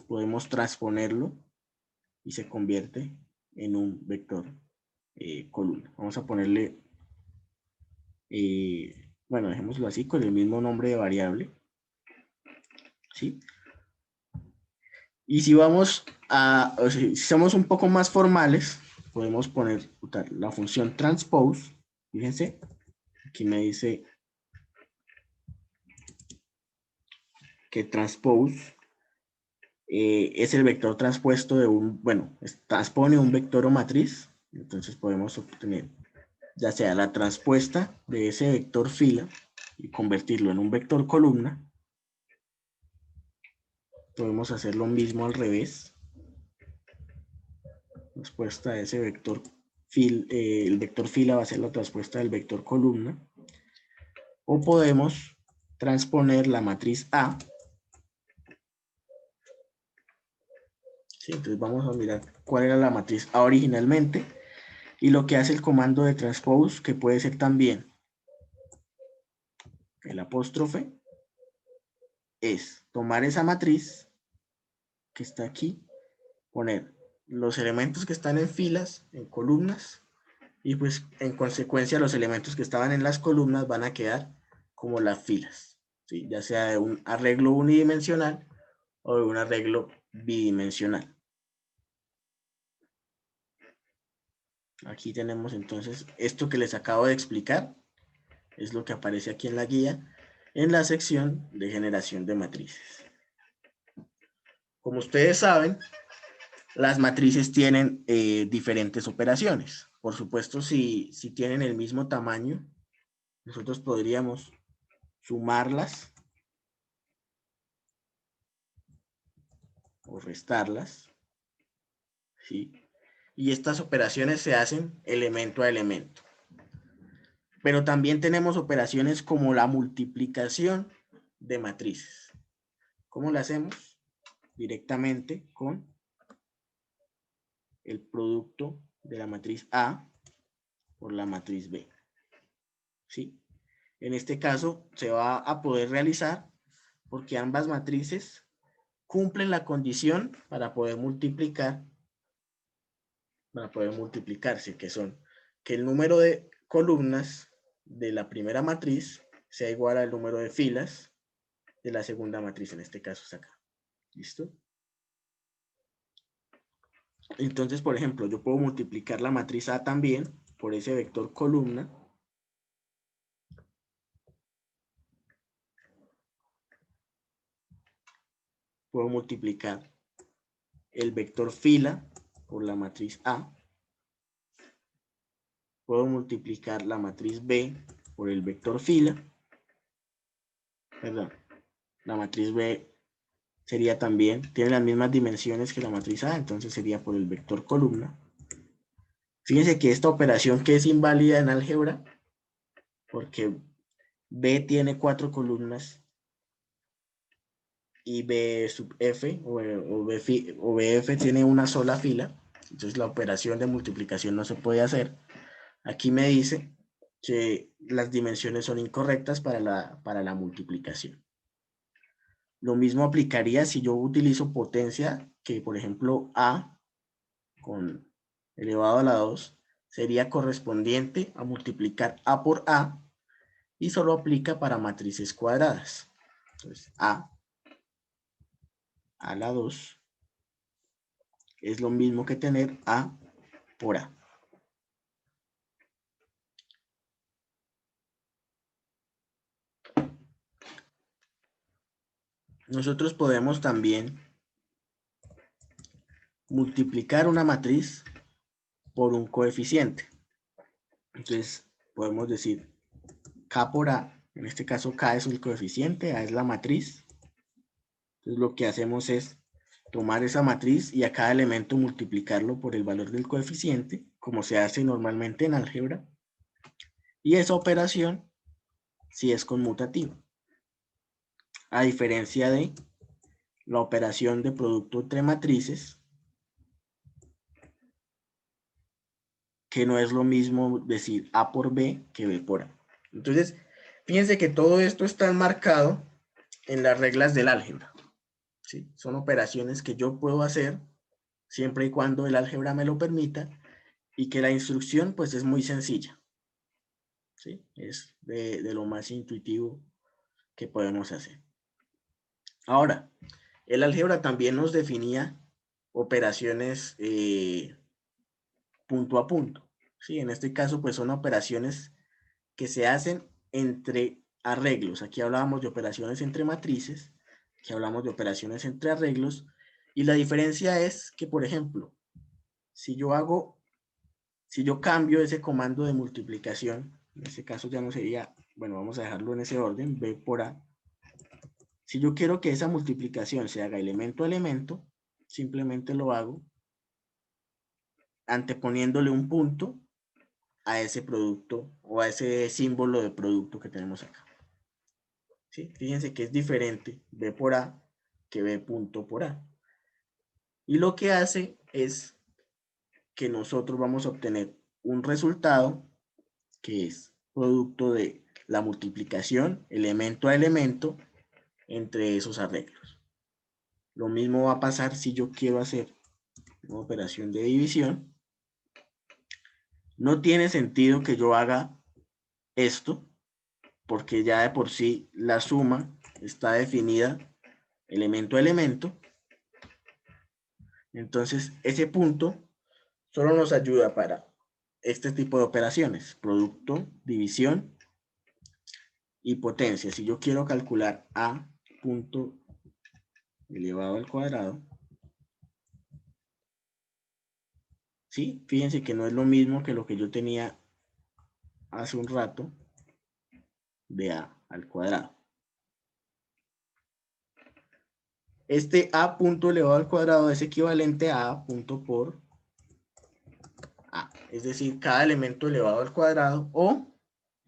podemos transponerlo y se convierte en un vector columna. Vamos a ponerle, bueno, dejémoslo así con el mismo nombre de variable. ¿Sí? Y si vamos a, o sea, si somos un poco más formales, podemos poner la función transpose. Fíjense, aquí me dice que transpose es el vector transpuesto de un, bueno, transpone un vector o matriz. Entonces podemos obtener ya sea la transpuesta de ese vector fila y convertirlo en un vector columna. Podemos hacer lo mismo al revés. Transpuesta de ese vector el vector fila va a ser la transpuesta del vector columna. O podemos transponer la matriz A. Sí, entonces vamos a mirar cuál era la matriz A originalmente. Y lo que hace el comando de transpose, que puede ser también el apóstrofe, es tomar esa matriz que está aquí, poner los elementos que están en filas, en columnas, y pues en consecuencia los elementos que estaban en las columnas van a quedar como las filas, ¿sí? Ya sea de un arreglo unidimensional o de un arreglo bidimensional. Aquí tenemos entonces esto que les acabo de explicar, es lo que aparece aquí en la guía, en la sección de generación de matrices. Como ustedes saben, las matrices tienen diferentes operaciones. Por supuesto, si tienen el mismo tamaño, nosotros podríamos sumarlas o restarlas, ¿sí? Y estas operaciones se hacen elemento a elemento. Pero también tenemos operaciones como la multiplicación de matrices. ¿Cómo la hacemos? Directamente con el producto de la matriz A por la matriz B. ¿Sí? En este caso se va a poder realizar porque ambas matrices cumplen la condición para poder multiplicarse, que son que el número de columnas de la primera matriz sea igual al número de filas de la segunda matriz, en este caso es acá. ¿Listo? Entonces, por ejemplo, yo puedo multiplicar la matriz A también por ese vector columna. Puedo multiplicar el vector fila por la matriz A. Puedo multiplicar la matriz B por el vector fila. Perdón, la matriz B sería también, tiene las mismas dimensiones que la matriz A, entonces sería por el vector columna. Fíjense que esta operación que es inválida en álgebra, porque B tiene 4 columnas y B sub F o BF tiene una sola fila, entonces la operación de multiplicación no se puede hacer. Aquí me dice que las dimensiones son incorrectas para la multiplicación. Lo mismo aplicaría si yo utilizo potencia, que por ejemplo A con elevado a la 2 sería correspondiente a multiplicar A por A y solo aplica para matrices cuadradas. Entonces A a la 2 es lo mismo que tener A por A. Nosotros podemos también multiplicar una matriz por un coeficiente. Entonces podemos decir K por A, en este caso K es el coeficiente, A es la matriz. Entonces lo que hacemos es tomar esa matriz y a cada elemento multiplicarlo por el valor del coeficiente, como se hace normalmente en álgebra. Y esa operación sí es conmutativa. A diferencia de la operación de producto entre matrices, que no es lo mismo decir A por B que B por A. Entonces, fíjense que todo esto está enmarcado en las reglas del álgebra. ¿Sí? Son operaciones que yo puedo hacer siempre y cuando el álgebra me lo permita y que la instrucción pues es muy sencilla. ¿Sí? Es de lo más intuitivo que podemos hacer. Ahora, el álgebra también nos definía operaciones punto a punto. ¿Sí? En este caso, pues son operaciones que se hacen entre arreglos. Aquí hablábamos de operaciones entre matrices, aquí hablamos de operaciones entre arreglos, y la diferencia es que, por ejemplo, si yo cambio ese comando de multiplicación, en este caso ya no sería, bueno, vamos a dejarlo en ese orden, B por A. Si yo quiero que esa multiplicación se haga elemento a elemento, simplemente lo hago anteponiéndole un punto a ese producto o a ese símbolo de producto que tenemos acá. ¿Sí? Fíjense que es diferente B por A que B punto por A. Y lo que hace es que nosotros vamos a obtener un resultado que es producto de la multiplicación elemento a elemento entre esos arreglos. Lo mismo va a pasar si yo quiero hacer una operación de división. No tiene sentido que yo haga esto, porque ya de por sí la suma está definida elemento a elemento. Entonces, ese punto solo nos ayuda para este tipo de operaciones, producto, división y potencia. Si yo quiero calcular A punto elevado al cuadrado, ¿sí? Fíjense que no es lo mismo que lo que yo tenía hace un rato de A al cuadrado. Este A punto elevado al cuadrado es equivalente a A punto por A, es decir, cada elemento elevado al cuadrado o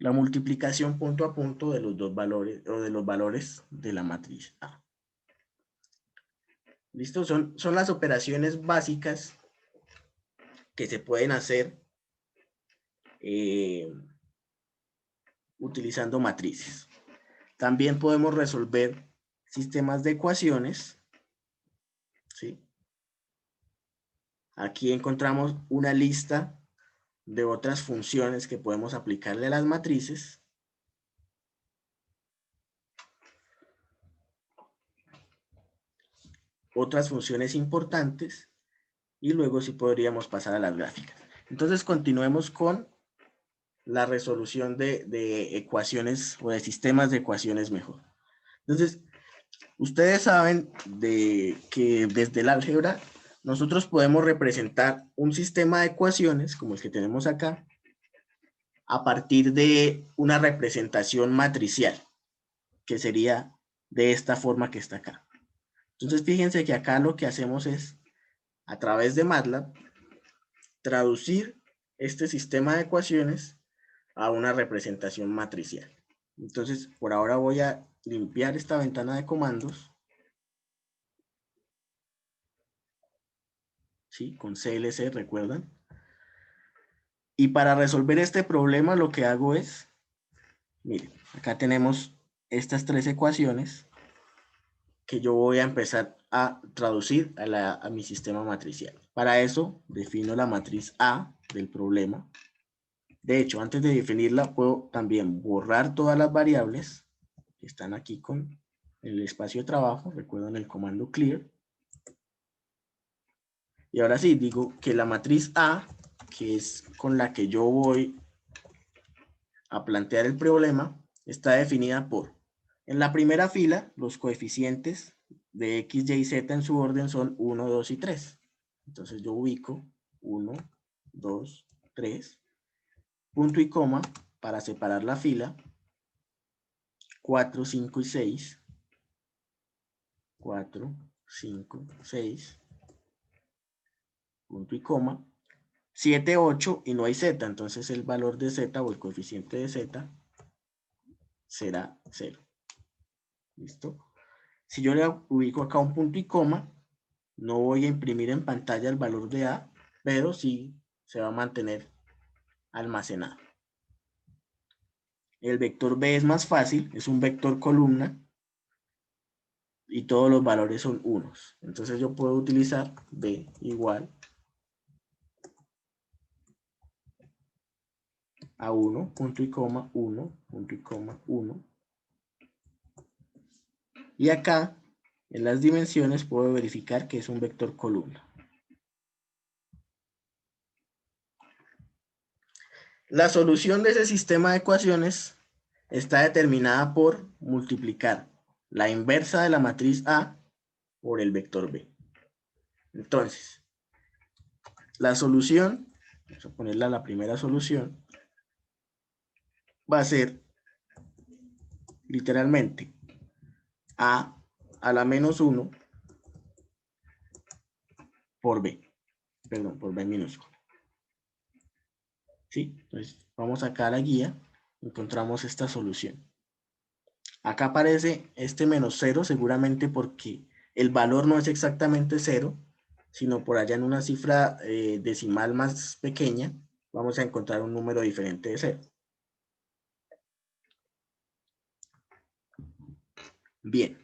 la multiplicación punto a punto de los dos valores o de los valores de la matriz A. ¿Listo? Son las operaciones básicas que se pueden hacer utilizando matrices. También podemos resolver sistemas de ecuaciones. ¿Sí? Aquí encontramos una lista de otras funciones que podemos aplicarle a las matrices. Otras funciones importantes y luego sí podríamos pasar a las gráficas. Entonces continuemos con la resolución de ecuaciones o de sistemas de ecuaciones mejor. Entonces, ustedes saben que desde el álgebra nosotros podemos representar un sistema de ecuaciones como el que tenemos acá a partir de una representación matricial, que sería de esta forma que está acá. Entonces, fíjense que acá lo que hacemos es, a través de MATLAB, traducir este sistema de ecuaciones a una representación matricial. Entonces, por ahora voy a limpiar esta ventana de comandos. ¿Sí? Con CLC, ¿recuerdan? Y para resolver este problema lo que hago es, miren, acá tenemos estas tres ecuaciones. que yo voy a empezar a traducir a mi sistema matricial. Para eso defino la matriz A del problema. De hecho, antes de definirla, puedo también borrar todas las variables que están aquí con el espacio de trabajo. Recuerden el comando clear. Y ahora sí, digo que la matriz A, que es con la que yo voy a plantear el problema, está definida por, en la primera fila, los coeficientes de X, Y, Z en su orden son 1, 2 y 3. Entonces yo ubico 1, 2, 3, punto y coma para separar la fila, 4, 5 y 6, 4, 5, 6, punto y coma, 7, 8 y no hay Z, entonces el valor de Z o el coeficiente de Z será 0. ¿Listo? Si yo le ubico acá un punto y coma, no voy a imprimir en pantalla el valor de A, pero sí se va a mantener almacenado. El vector B es más fácil, es un vector columna y todos los valores son unos. Entonces yo puedo utilizar B igual a 1, punto y coma, 1, punto y coma, 1. Y acá, en las dimensiones, puedo verificar que es un vector columna. La solución de ese sistema de ecuaciones está determinada por multiplicar la inversa de la matriz A por el vector B. Entonces, la solución, vamos a ponerla la primera solución, va a ser literalmente A a la menos 1 por B. Perdón, por B minúsculo. ¿Sí? Entonces, vamos acá a la guía, encontramos esta solución. Acá aparece este menos 0 seguramente porque el valor no es exactamente 0, sino por allá en una cifra decimal más pequeña, vamos a encontrar un número diferente de 0. Bien.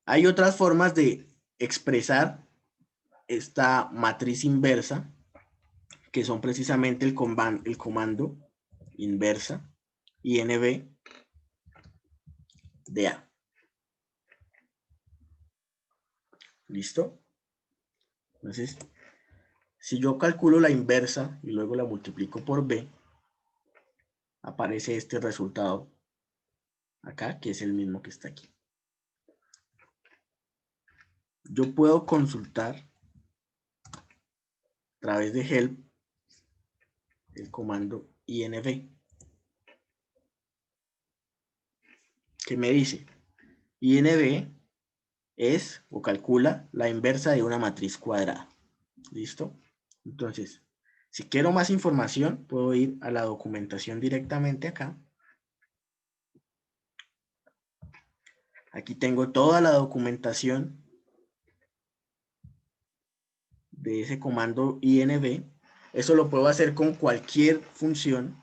Hay otras formas de expresar esta matriz inversa, que son precisamente el comando inversa, INV de A. ¿Listo? Entonces, si yo calculo la inversa y luego la multiplico por B, aparece este resultado acá, que es el mismo que está aquí. Yo puedo consultar a través de help el comando INV, que me dice, INV es o calcula la inversa de una matriz cuadrada. ¿Listo? Entonces, si quiero más información, puedo ir a la documentación directamente acá. Aquí tengo toda la documentación de ese comando INV. Eso lo puedo hacer con cualquier función.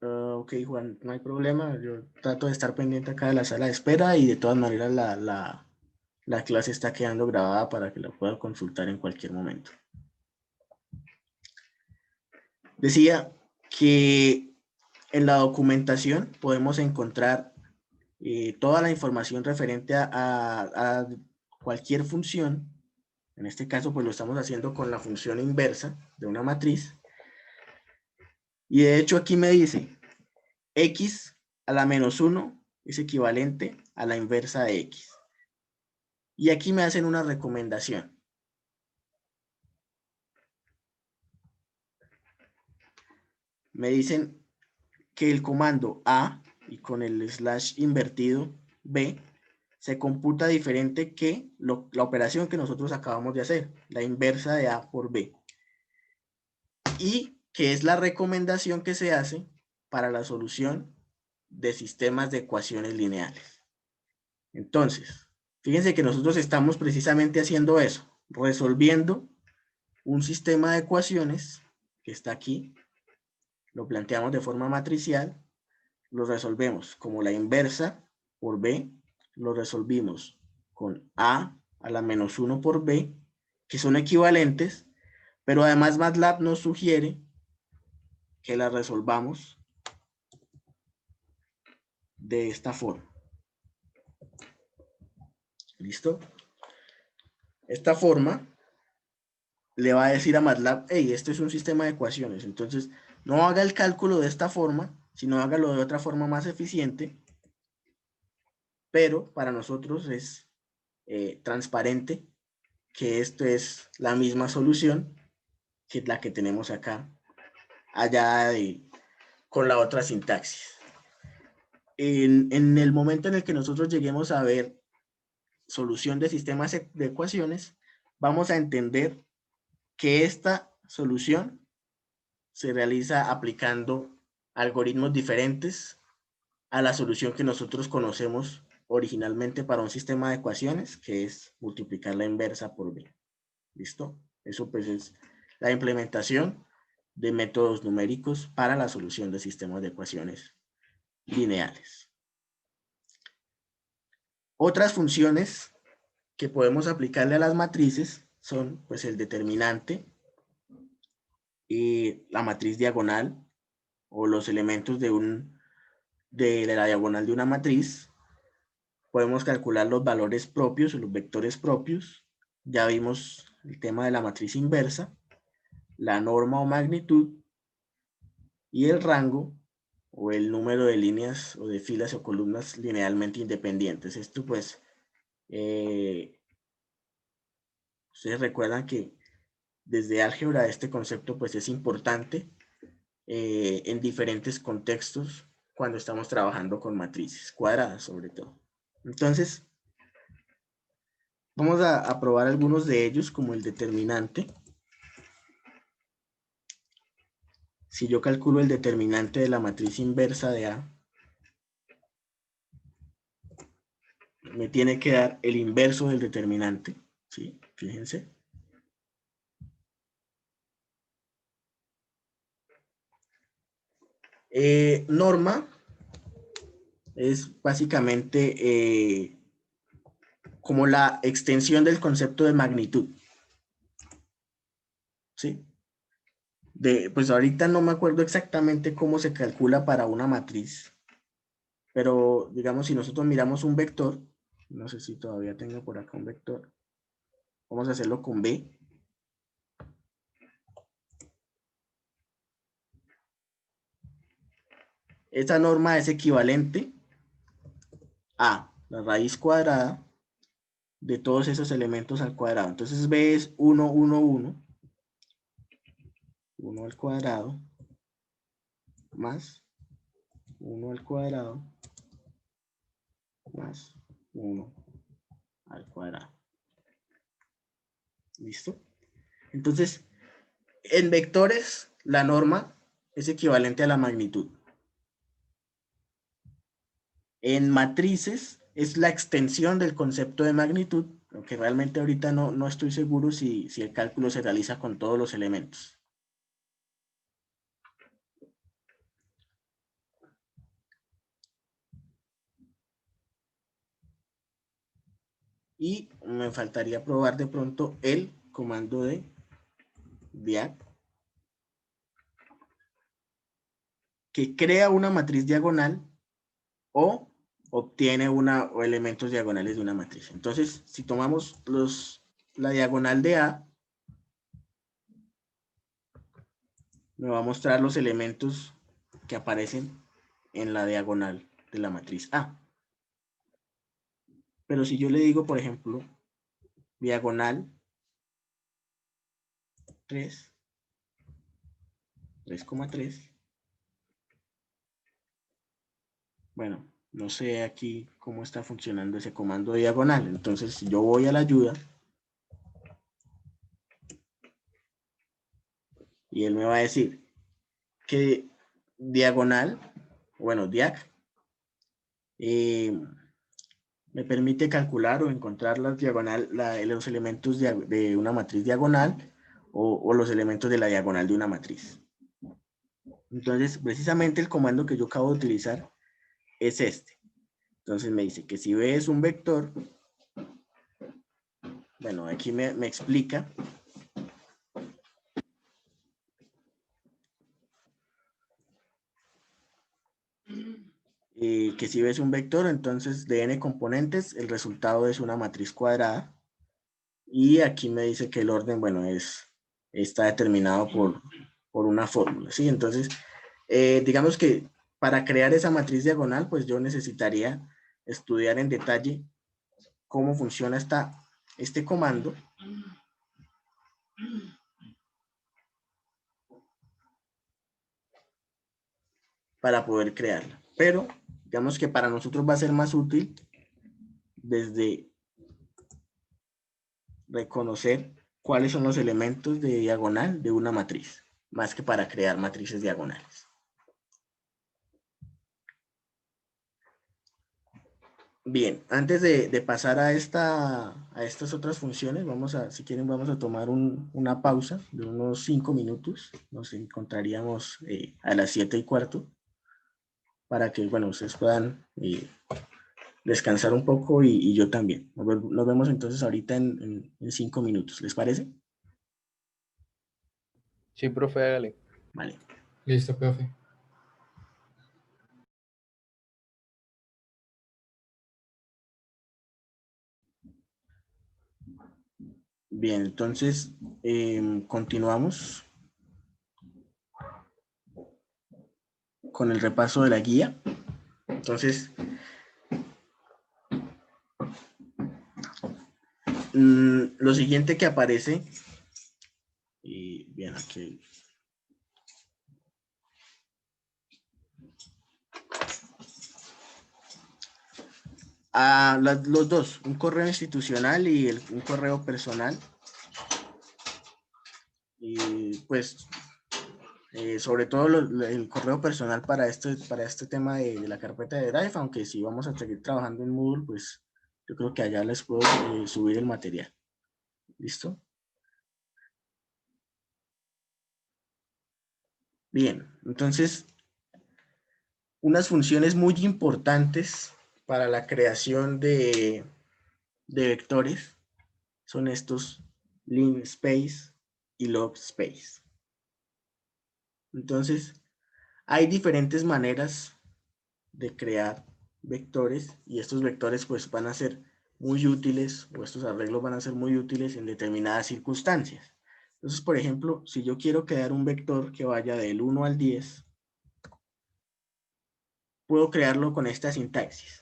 Ok, Juan, no hay problema. Yo trato de estar pendiente acá de la sala de espera y de todas maneras la clase está quedando grabada para que la pueda consultar en cualquier momento. Decía que en la documentación podemos encontrar toda la información referente a cualquier función. En este caso, pues lo estamos haciendo con la función inversa de una matriz. Y de hecho aquí me dice, x a la menos 1 es equivalente a la inversa de x. Y aquí me hacen una recomendación. Me dicen que el comando A y con el slash invertido B se computa diferente que la operación que nosotros acabamos de hacer, la inversa de A por B. Y que es la recomendación que se hace para la solución de sistemas de ecuaciones lineales. Entonces, fíjense que nosotros estamos precisamente haciendo eso, resolviendo un sistema de ecuaciones que está aquí, lo planteamos de forma matricial, lo resolvemos como la inversa por B, lo resolvimos con A a la menos 1 por B, que son equivalentes, pero además MATLAB nos sugiere que la resolvamos de esta forma. ¿Listo? Esta forma le va a decir a MATLAB, hey, este es un sistema de ecuaciones, entonces no haga el cálculo de esta forma, sino hágalo de otra forma más eficiente, pero para nosotros es transparente que esto es la misma solución que la que tenemos acá, allá con la otra sintaxis. En el momento en el que nosotros lleguemos a ver solución de sistemas de ecuaciones, vamos a entender que esta solución se realiza aplicando algoritmos diferentes a la solución que nosotros conocemos originalmente para un sistema de ecuaciones, que es multiplicar la inversa por B. ¿Listo? Eso pues es la implementación de métodos numéricos para la solución de sistemas de ecuaciones lineales. Otras funciones que podemos aplicarle a las matrices son pues el determinante y la matriz diagonal o los elementos de la diagonal de una matriz. Podemos calcular los valores propios o los vectores propios. Ya vimos el tema de la matriz inversa, la norma o magnitud y el rango o el número de líneas o de filas o columnas linealmente independientes. Esto pues, ustedes recuerdan que desde álgebra este concepto pues es importante en diferentes contextos cuando estamos trabajando con matrices cuadradas sobre todo. Entonces, vamos a probar algunos de ellos como el determinante. Si yo calculo el determinante de la matriz inversa de A, me tiene que dar el inverso del determinante, ¿sí? Fíjense. Norma es básicamente como la extensión del concepto de magnitud, ¿sí? Pues ahorita no me acuerdo exactamente cómo se calcula para una matriz, pero digamos si nosotros miramos un vector, no sé si todavía tengo por acá un vector, vamos a hacerlo con B. Esta norma es equivalente a la raíz cuadrada de todos esos elementos al cuadrado. Entonces B es 1, 1, 1. 1 al cuadrado más 1 al cuadrado más 1 al cuadrado. ¿Listo? Entonces, en vectores, la norma es equivalente a la magnitud. En matrices, es la extensión del concepto de magnitud, aunque realmente ahorita no estoy seguro si el cálculo se realiza con todos los elementos. Y me faltaría probar de pronto el comando de diag, que crea una matriz diagonal o obtiene o elementos diagonales de una matriz. Entonces, si tomamos la diagonal de A, me va a mostrar los elementos que aparecen en la diagonal de la matriz A. Pero si yo le digo, por ejemplo, diagonal 3, 3,3, bueno, no sé aquí cómo está funcionando ese comando de diagonal. Entonces, si yo voy a la ayuda y él me va a decir que diagonal, bueno, diag, me permite calcular o encontrar los elementos de una matriz diagonal o los elementos de la diagonal de una matriz. Entonces, precisamente el comando que yo acabo de utilizar es este. Entonces me dice que si B es un vector, bueno, aquí me explica que si B es un vector, entonces de n componentes, el resultado es una matriz cuadrada. Y aquí me dice que el orden, bueno, está determinado por una fórmula, ¿sí? Entonces, digamos que para crear esa matriz diagonal, pues yo necesitaría estudiar en detalle cómo funciona este comando. Para poder crearla. Pero, digamos que para nosotros va a ser más útil desde reconocer cuáles son los elementos de diagonal de una matriz, más que para crear matrices diagonales. Bien, antes de pasar a estas otras funciones, si quieren, vamos a tomar una pausa de unos 5 minutos. Nos encontraríamos a las 7:15 para que, bueno, ustedes puedan descansar un poco y yo también. Nos vemos entonces ahorita en 5 minutos. ¿Les parece? Sí, profe, hágale. Vale. Listo, profe. Bien, entonces continuamos con el repaso de la guía. Entonces, lo siguiente que aparece, y bien, aquí. Los dos, un correo institucional y un correo personal. Y pues, sobre todo el correo personal para este tema de la carpeta de Drive, aunque si vamos a seguir trabajando en Moodle, pues yo creo que allá les puedo subir el material. ¿Listo? Bien, entonces, unas funciones muy importantes para la creación de vectores son estos linspace y logspace. Entonces, hay diferentes maneras de crear vectores y estos vectores pues van a ser muy útiles, o estos arreglos van a ser muy útiles en determinadas circunstancias. Entonces, por ejemplo, si yo quiero crear un vector que vaya del 1 al 10, puedo crearlo con esta sintaxis.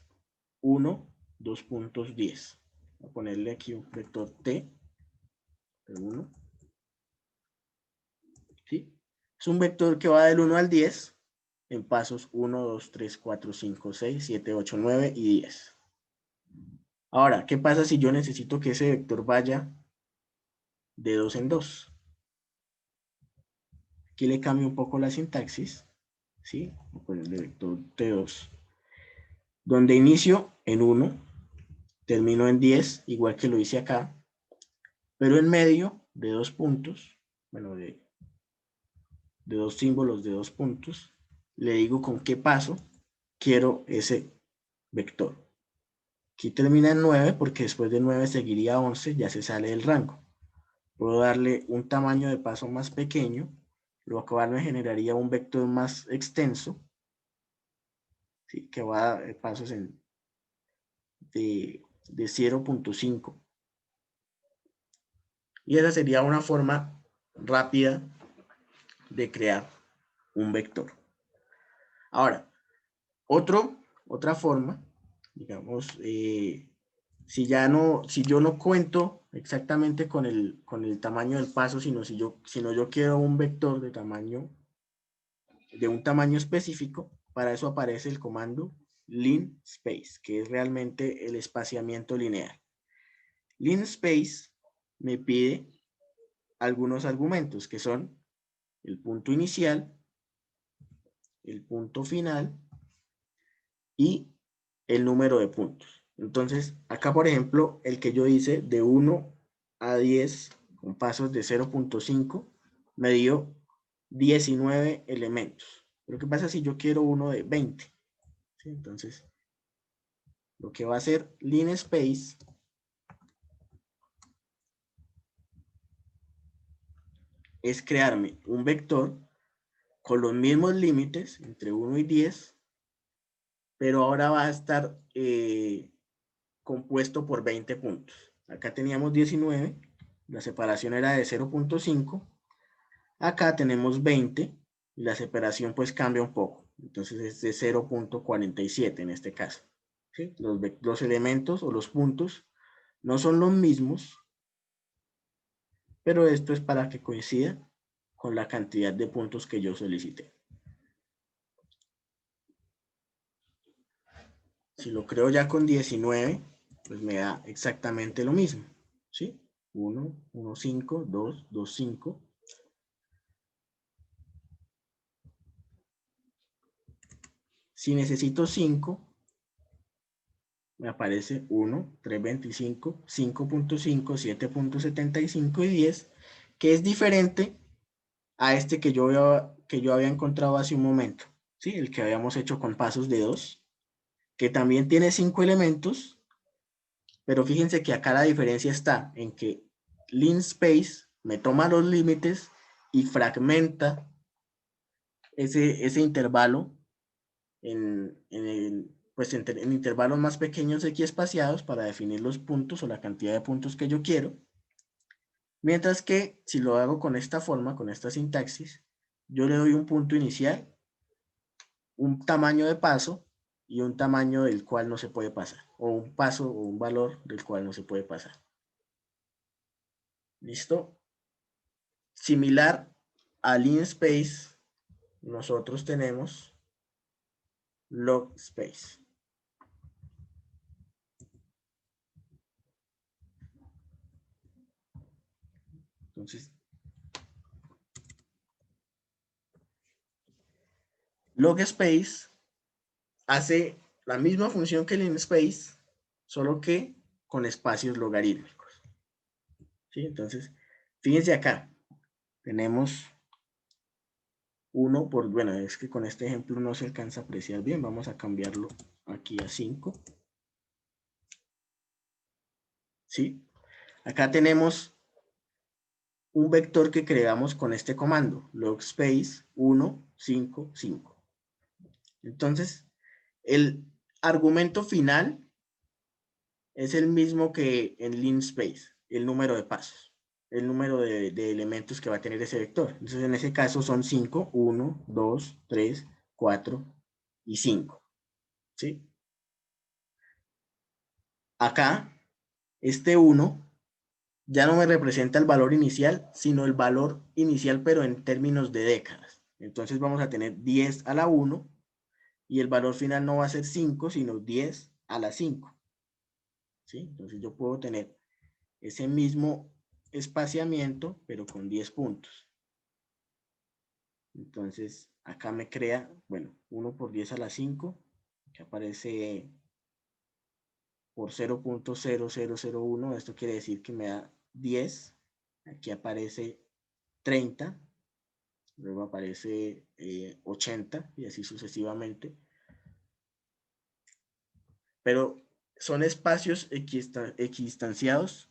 1, 2 puntos 10. Voy a ponerle aquí un vector t de 1. ¿Sí? Es un vector que va del 1 al 10 en pasos 1, 2, 3, 4, 5, 6, 7, 8, 9 y 10. Ahora, ¿qué pasa si yo necesito que ese vector vaya de 2 en 2? Aquí le cambio un poco la sintaxis, ¿sí? Voy a ponerle vector T2, donde inicio en 1, termino en 10, igual que lo hice acá, pero en medio de 2 puntos, bueno, de 2 símbolos de 2 puntos, le digo con qué paso quiero ese vector. Aquí termina en 9 porque después de 9 seguiría 11, ya se sale del rango. Puedo darle un tamaño de paso más pequeño, lo cual me generaría un vector más extenso, ¿sí? Que va a pasos de 0.5. Y esa sería una forma rápida de crear un vector. Ahora, otra forma, digamos, si yo no cuento exactamente con el tamaño del paso, sino yo quiero un vector de un tamaño específico, para eso aparece el comando linspace, que es realmente el espaciamiento lineal. Linspace me pide algunos argumentos, que son el punto inicial, el punto final y el número de puntos. Entonces, acá, por ejemplo, el que yo hice de 1 a 10 con pasos de 0.5 me dio 19 elementos. Pero ¿qué pasa si yo quiero uno de 20? ¿Sí? Entonces, lo que va a hacer linspace es crearme un vector con los mismos límites, entre 1 y 10, pero ahora va a estar compuesto por 20 puntos. Acá teníamos 19, la separación era de 0.5, acá tenemos 20, y la separación pues cambia un poco, entonces es de 0.47 en este caso. ¿Sí? Los elementos o los puntos no son los mismos, pero esto es para que coincida con la cantidad de puntos que yo solicité. Si lo creo ya con 19, pues me da exactamente lo mismo, ¿sí? 1, 1, 5, 2, 2, 5. Si necesito 5, me aparece 1, 3.25, 5.5, 7.75 y 10, que es diferente a este que yo había encontrado hace un momento, ¿sí? El que habíamos hecho con pasos de 2, que también tiene 5 elementos, pero fíjense que acá la diferencia está en que linspace me toma los límites y fragmenta ese intervalo en intervalos más pequeños equiespaciados para definir los puntos o la cantidad de puntos que yo quiero. Mientras que si lo hago con esta forma, con esta sintaxis, yo le doy un punto inicial, un tamaño de paso y un tamaño del cual no se puede pasar, o un paso o un valor del cual no se puede pasar. ¿Listo? Similar a linspace, nosotros tenemos logspace. Entonces, logspace hace la misma función que linspace, solo que con espacios logarítmicos. ¿Sí? Entonces, fíjense acá, tenemos 1 por, bueno, es que con este ejemplo no se alcanza a apreciar bien, vamos a cambiarlo aquí a 5. ¿Sí? Acá tenemos un vector que creamos con este comando, logspace 1, 5, 5. Entonces, el argumento final es el mismo que en linspace, el número de pasos, el número de elementos que va a tener ese vector. Entonces, en ese caso son 5, 1, 2, 3, 4 y 5. ¿Sí? Acá, este 1 ya no me representa el valor inicial, sino el valor inicial, pero en términos de décadas. Entonces vamos a tener 10 a la 1 y el valor final no va a ser 5, sino 10 a la 5. ¿Sí? Entonces yo puedo tener ese mismo espaciamiento, pero con 10 puntos. Entonces acá me crea, bueno, 1 por 10 a la 5, que aparece por 0.0001, esto quiere decir que me da 10, aquí aparece 30, luego aparece 80 y así sucesivamente. Pero son espacios equidistanciados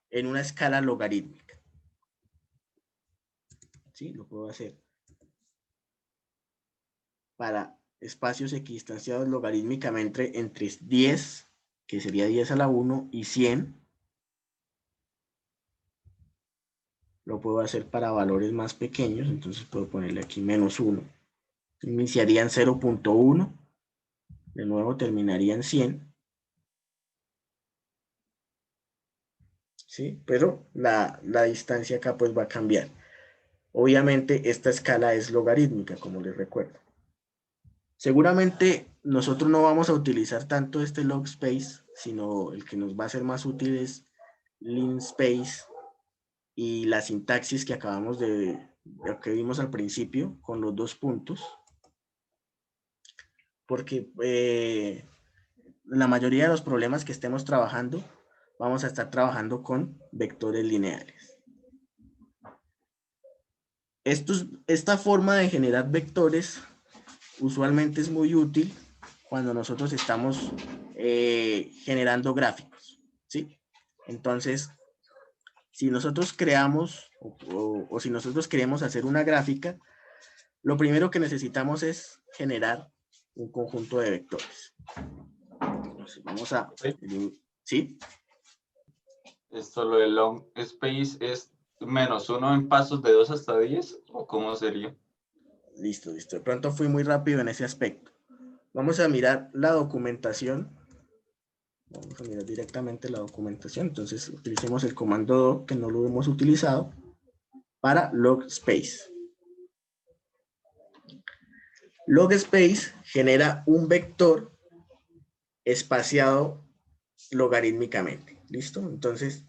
en una escala logarítmica. ¿Sí? Lo puedo hacer para espacios equidistanciados logarítmicamente entre 10, que sería 10 a la 1, y 100. Lo puedo hacer para valores más pequeños, entonces puedo ponerle aquí menos 1. Iniciaría en 0.1, de nuevo terminaría en 100. ¿Sí? Pero la distancia acá pues va a cambiar. Obviamente esta escala es logarítmica, como les recuerdo. Seguramente nosotros no vamos a utilizar tanto este logspace, sino el que nos va a ser más útil es linspace y la sintaxis que acabamos que vimos al principio con los 2 puntos. Porque la mayoría de los problemas que estemos trabajando, vamos a estar trabajando con vectores lineales. Esta forma de generar vectores usualmente es muy útil cuando nosotros estamos generando gráficos, ¿sí? Entonces, si nosotros creamos o si nosotros queremos hacer una gráfica, lo primero que necesitamos es generar un conjunto de vectores. Entonces, vamos a... ¿Sí? Esto, lo de long space es -1 en pasos de 2 hasta 10, ¿o cómo sería? Listo, listo. De pronto fui muy rápido en ese aspecto. Vamos a mirar la documentación. Vamos a mirar directamente la documentación. Entonces, utilicemos el comando do, que no lo hemos utilizado, para logspace. Logspace genera un vector espaciado logarítmicamente. ¿Listo? Entonces,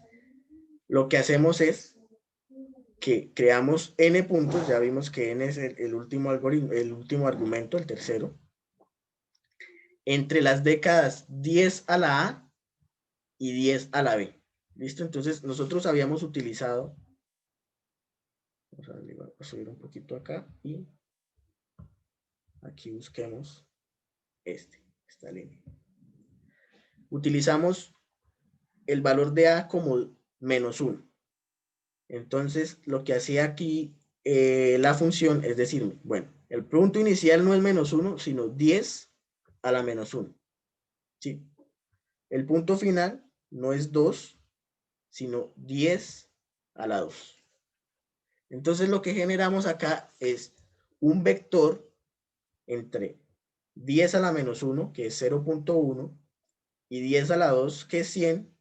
lo que hacemos es que creamos n puntos. Ya vimos que n es el último algoritmo, el último argumento, el tercero. Entre las décadas 10 a la A y 10 a la B. ¿Listo? Entonces, nosotros habíamos utilizado... Vamos a subir un poquito acá y aquí busquemos esta línea. Utilizamos el valor de A como -1. Entonces, lo que hacía aquí la función es decirme, bueno, el punto inicial no es -1, sino 10 a la -1. ¿Sí? El punto final no es 2, sino 10 a la 2. Entonces, lo que generamos acá es un vector entre 10 a la -1, que es 0.1, y 10 a la 2, que es 100,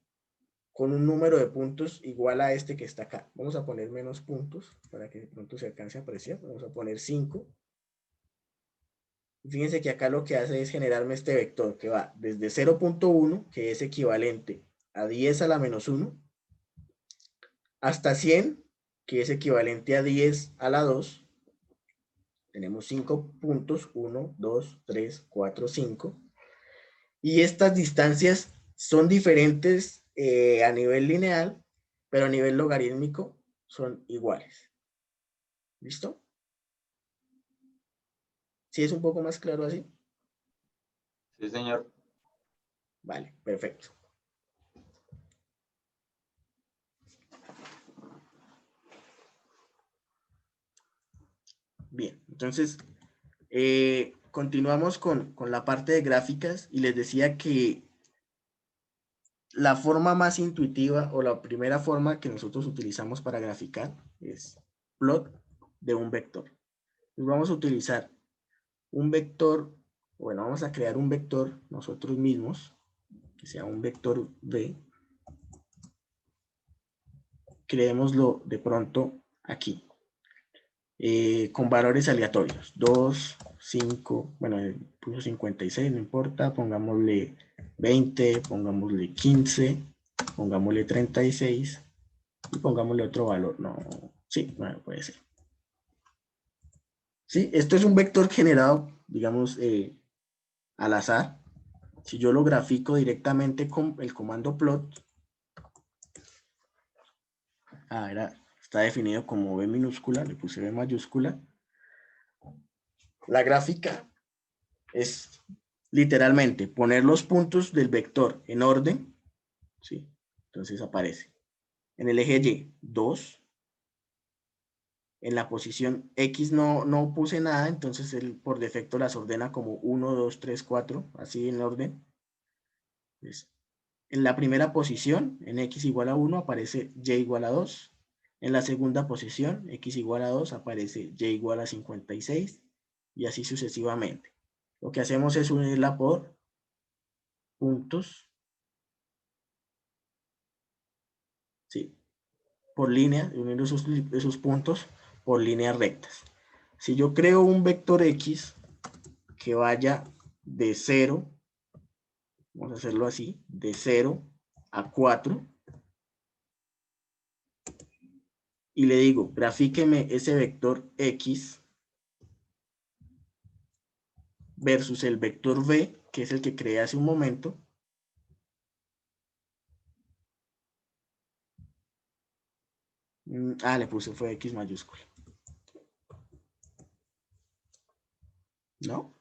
con un número de puntos igual a este que está acá. Vamos a poner menos puntos para que de pronto se alcance a apreciar. Vamos a poner 5. Fíjense que acá lo que hace es generarme este vector que va desde 0.1, que es equivalente a 10 a la -1, hasta 100, que es equivalente a 10 a la 2. Tenemos 5 puntos, 1, 2, 3, 4, 5. Y estas distancias son diferentes a nivel lineal, pero a nivel logarítmico son iguales. ¿Listo? ¿Sí es un poco más claro así? Sí, señor. Vale, perfecto. Bien, entonces continuamos con la parte de gráficas y les decía que la forma más intuitiva o la primera forma que nosotros utilizamos para graficar es plot de un vector. Y vamos a utilizar un vector, bueno, vamos a crear un vector nosotros mismos, que sea un vector V. Creémoslo de pronto aquí, con valores aleatorios, 2, 5, bueno, puso 56, no importa, pongámosle 20, pongámosle 15, pongámosle 36 y pongámosle otro valor, no, sí, bueno, puede ser. Sí, esto es un vector generado, digamos, al azar. Si yo lo grafico directamente con el comando plot, está definido como B minúscula, le puse B mayúscula. La gráfica es literalmente poner los puntos del vector en orden, ¿sí? Entonces aparece en el eje Y 2, en la posición X no puse nada, entonces él por defecto las ordena como 1, 2, 3, 4, así en orden. Entonces, en la primera posición, en X igual a 1, aparece Y igual a 2. En la segunda posición, X igual a 2, aparece Y igual a 56, y así sucesivamente. Lo que hacemos es unirla por puntos, ¿sí? Por línea, unir esos puntos por líneas rectas. Si yo creo un vector X que vaya de 0, vamos a hacerlo así, de 0 a 4, y le digo, grafíqueme ese vector X versus el vector V, que es el que creé hace un momento. Le puse fue X mayúscula. ¿No?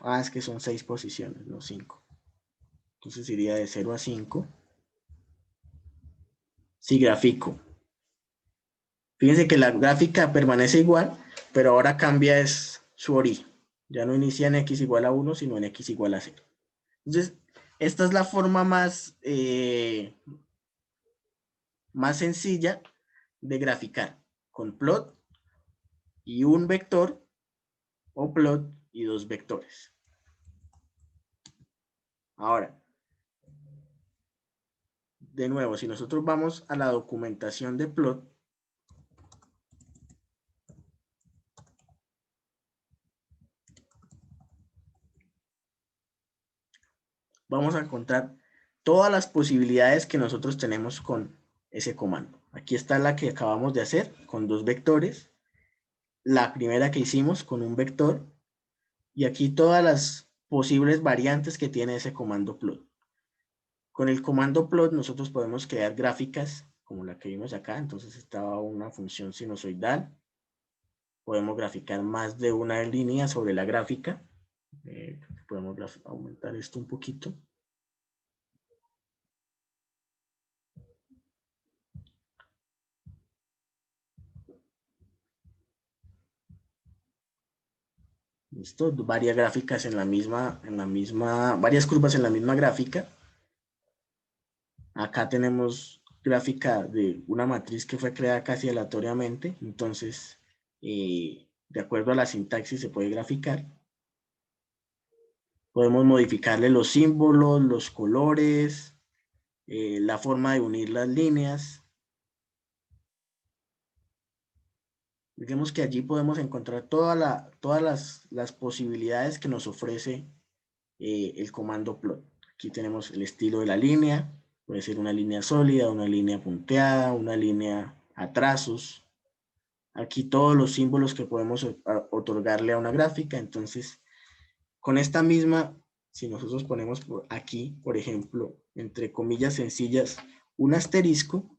Ah, es que son 6 posiciones, no 5. Entonces iría de 0 a 5. Si grafico. Fíjense que la gráfica permanece igual, pero ahora cambia es su origen. Ya no inicia en x igual a 1, sino en x igual a 0. Entonces, esta es la forma más sencilla de graficar, con plot y un vector, o plot y 2 vectores. Ahora, de nuevo, si nosotros vamos a la documentación de plot, vamos a encontrar todas las posibilidades que nosotros tenemos con ese comando. Aquí está la que acabamos de hacer con 2 vectores, la primera que hicimos con un vector, y aquí todas las posibles variantes que tiene ese comando plot. Con el comando plot nosotros podemos crear gráficas como la que vimos acá. Entonces estaba una función sinusoidal. Podemos graficar más de una línea sobre la gráfica. Podemos aumentar esto un poquito. Listo, varias gráficas varias curvas en la misma gráfica. Acá tenemos gráfica de una matriz que fue creada casi aleatoriamente. Entonces, de acuerdo a la sintaxis se puede graficar. Podemos modificarle los símbolos, los colores, la forma de unir las líneas. Digamos que allí podemos encontrar todas las posibilidades que nos ofrece el comando plot. Aquí tenemos el estilo de la línea. Puede ser una línea sólida, una línea punteada, una línea a trazos. Aquí todos los símbolos que podemos otorgarle a una gráfica. Entonces, con esta misma, si nosotros ponemos aquí, por ejemplo, entre comillas sencillas, un asterisco,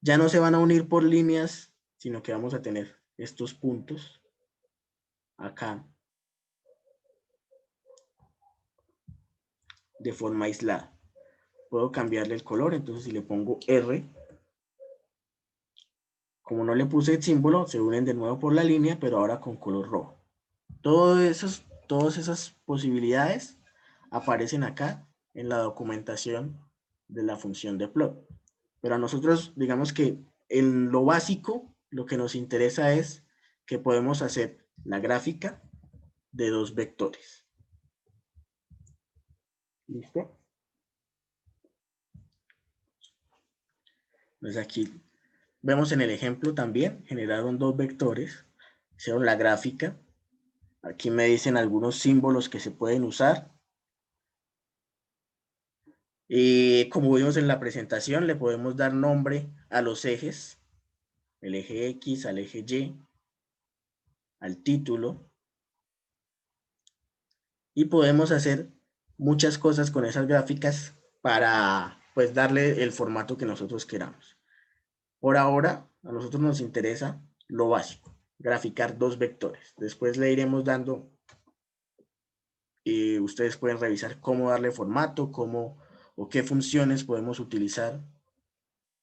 ya no se van a unir por líneas, sino que vamos a tener estos puntos acá de forma aislada. Puedo cambiarle el color, entonces si le pongo R, como no le puse el símbolo, se unen de nuevo por la línea, pero ahora con color rojo. Todas esas posibilidades aparecen acá en la documentación de la función de plot. Pero a nosotros, digamos que en lo básico, lo que nos interesa es que podemos hacer la gráfica de 2 vectores. ¿Listo? Entonces aquí vemos en el ejemplo también, generaron 2 vectores, hicieron la gráfica. Aquí me dicen algunos símbolos que se pueden usar. Y como vimos en la presentación, le podemos dar nombre a los ejes, el eje X, al eje Y, al título. Y podemos hacer muchas cosas con esas gráficas para pues darle el formato que nosotros queramos. Por ahora, a nosotros nos interesa lo básico, graficar 2 vectores. Después le iremos dando, y ustedes pueden revisar cómo darle formato, o qué funciones podemos utilizar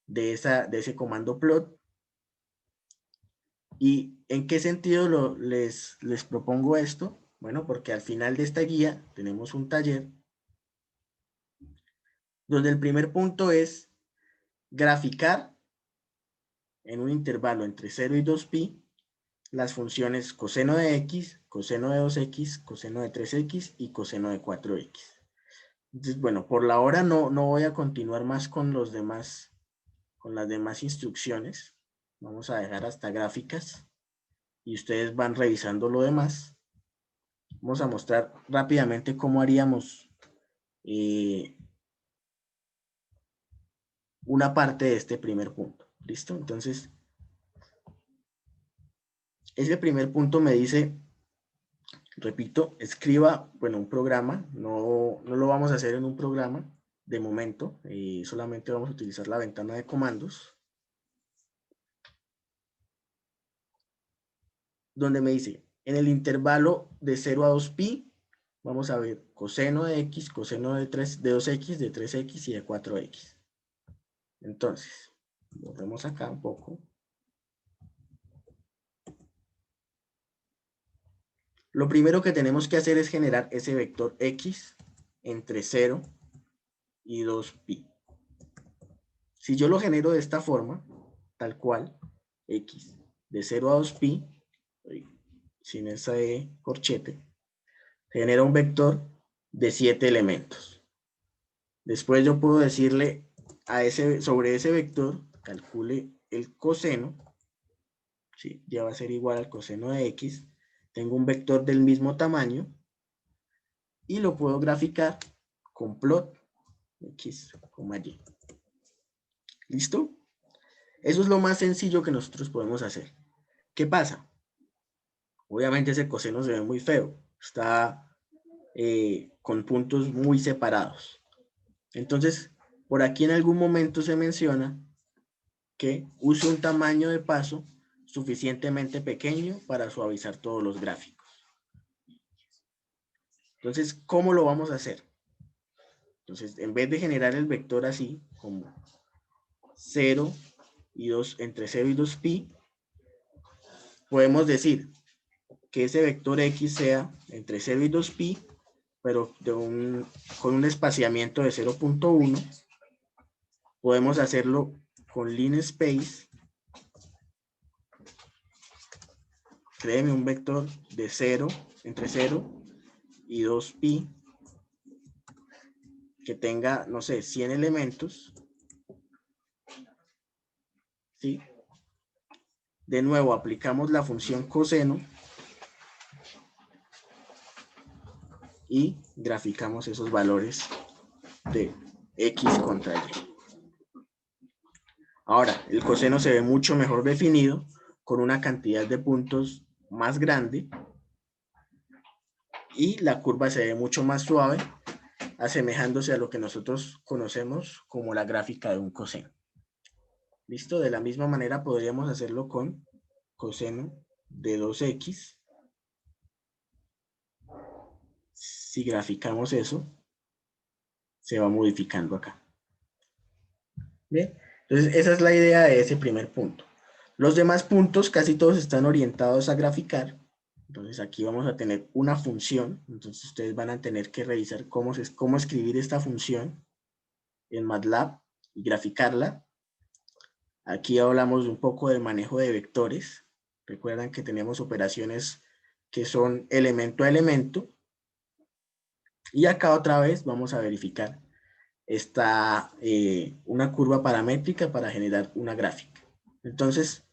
de ese comando plot. ¿Y en qué sentido les propongo esto? Bueno, porque al final de esta guía tenemos un taller donde el primer punto es graficar en un intervalo entre 0 y 2pi las funciones coseno de x, coseno de 2x, coseno de 3x y coseno de 4x. Entonces, bueno, por la hora no voy a continuar más con las demás instrucciones. Vamos a dejar hasta gráficas y ustedes van revisando lo demás. Vamos a mostrar rápidamente cómo haríamos una parte de este primer punto. ¿Listo? Entonces, ese primer punto me dice, repito, escriba, bueno, un programa. No lo vamos a hacer en un programa de momento. Solamente vamos a utilizar la ventana de comandos. Donde me dice, en el intervalo de 0 a 2pi, vamos a ver coseno de x, coseno de 2x, de 3x y de 4x. Entonces, volvemos acá un poco. Lo primero que tenemos que hacer es generar ese vector x entre 0 y 2pi. Si yo lo genero de esta forma, tal cual, x de 0 a 2pi, sin ese corchete, genera un vector de 7 elementos. Después yo puedo decirle sobre ese vector, calcule el coseno, ¿sí? Ya va a ser igual al coseno de x. Tengo un vector del mismo tamaño y lo puedo graficar con plot x, y. ¿Listo? Eso es lo más sencillo que nosotros podemos hacer. ¿Qué pasa? Obviamente ese coseno se ve muy feo. Está con puntos muy separados. Entonces, por aquí en algún momento se menciona que use un tamaño de paso suficientemente pequeño para suavizar todos los gráficos. Entonces, ¿cómo lo vamos a hacer? Entonces, en vez de generar el vector así, como 0 y 2, entre 0 y 2pi, podemos decir que ese vector x sea entre 0 y 2pi, pero con un espaciamiento de 0.1. Podemos hacerlo con linspace. Créeme un vector de 0, entre 0 y 2pi, que tenga, no sé, 100 elementos. ¿Sí? De nuevo, aplicamos la función coseno y graficamos esos valores de x contra y. Ahora, el coseno se ve mucho mejor definido, con una cantidad de puntos más grande, y la curva se ve mucho más suave, asemejándose a lo que nosotros conocemos como la gráfica de un coseno. ¿Listo? De la misma manera podríamos hacerlo con coseno de 2x. Si graficamos eso, se va modificando acá. Bien, entonces esa es la idea de ese primer punto. Los demás puntos casi todos están orientados a graficar. Entonces aquí vamos a tener una función. Entonces ustedes van a tener que revisar cómo escribir esta función en MATLAB y graficarla. Aquí hablamos un poco del manejo de vectores. Recuerdan que tenemos operaciones que son elemento a elemento. Y acá otra vez vamos a verificar una curva paramétrica para generar una gráfica. Entonces,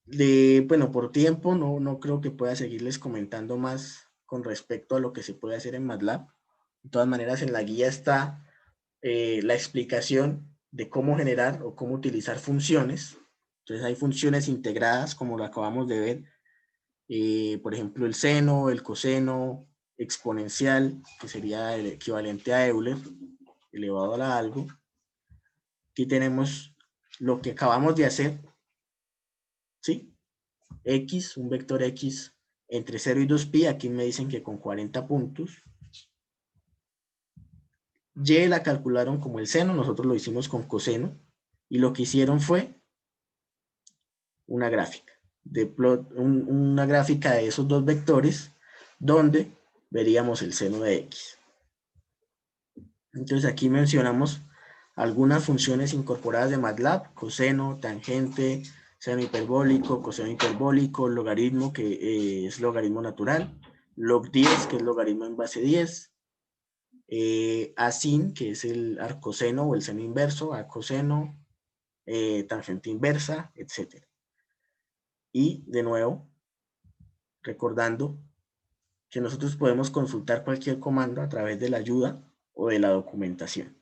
bueno, por tiempo no creo que pueda seguirles comentando más con respecto a lo que se puede hacer en MATLAB. De todas maneras, en la guía está la explicación de cómo generar o cómo utilizar funciones. Entonces hay funciones integradas, como lo acabamos de ver. Por ejemplo, el seno, el coseno, exponencial, que sería el equivalente a Euler, elevado a la algo. Aquí tenemos lo que acabamos de hacer, ¿sí? X, un vector X entre 0 y 2pi, aquí me dicen que con 40 puntos. Y la calcularon como el seno, nosotros lo hicimos con coseno, y lo que hicieron fue una gráfica, una gráfica de esos dos vectores, donde veríamos el seno de X. Entonces aquí mencionamos algunas funciones incorporadas de MATLAB: coseno, tangente, seno hiperbólico, coseno hiperbólico, logaritmo, que es logaritmo natural, log 10, que es logaritmo en base 10, asin, que es el arcoseno o el seno inverso, arcoseno, tangente inversa, etc. Y de nuevo, recordando que nosotros podemos consultar cualquier comando a través de la ayuda o de la documentación.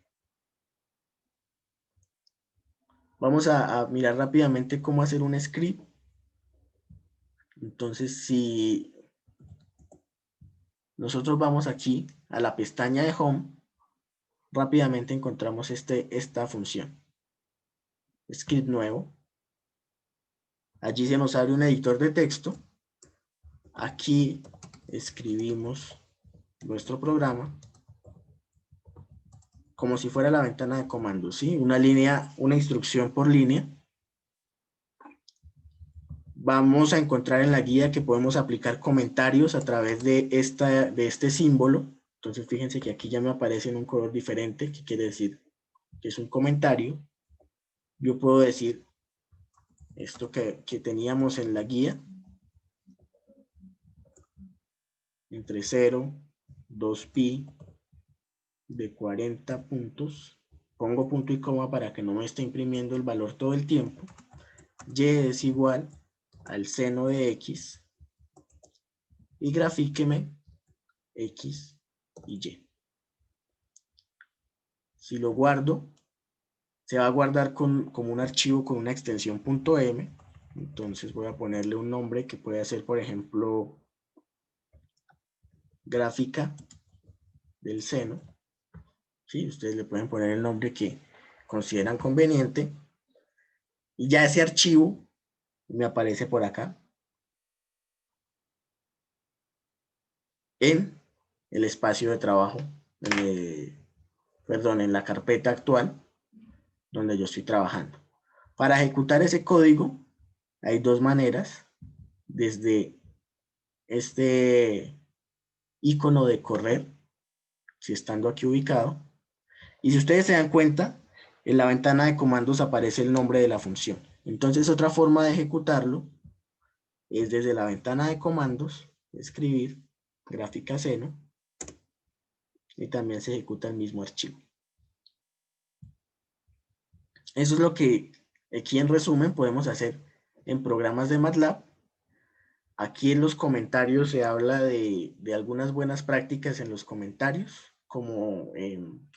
Vamos a mirar rápidamente cómo hacer un script. Entonces, si nosotros vamos aquí a la pestaña de Home, rápidamente encontramos esta función. Script nuevo. Allí se nos abre un editor de texto. Aquí escribimos nuestro programa como si fuera la ventana de comandos, ¿sí? Una línea, una instrucción por línea. Vamos a encontrar en la guía que podemos aplicar comentarios a través de este símbolo. Entonces fíjense que aquí ya me aparece en un color diferente, que quiere decir que es un comentario. Yo puedo decir esto que teníamos en la guía, entre 0, 2pi de 40 puntos. Pongo punto y coma para que no me esté imprimiendo el valor todo el tiempo. Y es igual al seno de x y grafíqueme x y y. Si lo guardo, se va a guardar como un archivo con una extensión .m. Entonces voy a ponerle un nombre que puede ser, por ejemplo, gráfica del seno. ¿Sí? Ustedes le pueden poner el nombre que consideran conveniente. Y ya ese archivo me aparece por acá en el espacio de trabajo, en la carpeta actual donde yo estoy trabajando. Para ejecutar ese código hay dos maneras. Desde este icono de correr, si estando aquí ubicado, y si ustedes se dan cuenta, en la ventana de comandos aparece el nombre de la función. Entonces otra forma de ejecutarlo es desde la ventana de comandos, escribir gráfica seno, y también se ejecuta el mismo archivo. Eso es lo que aquí en resumen podemos hacer en programas de MATLAB. Aquí en los comentarios se habla de algunas buenas prácticas en los comentarios, como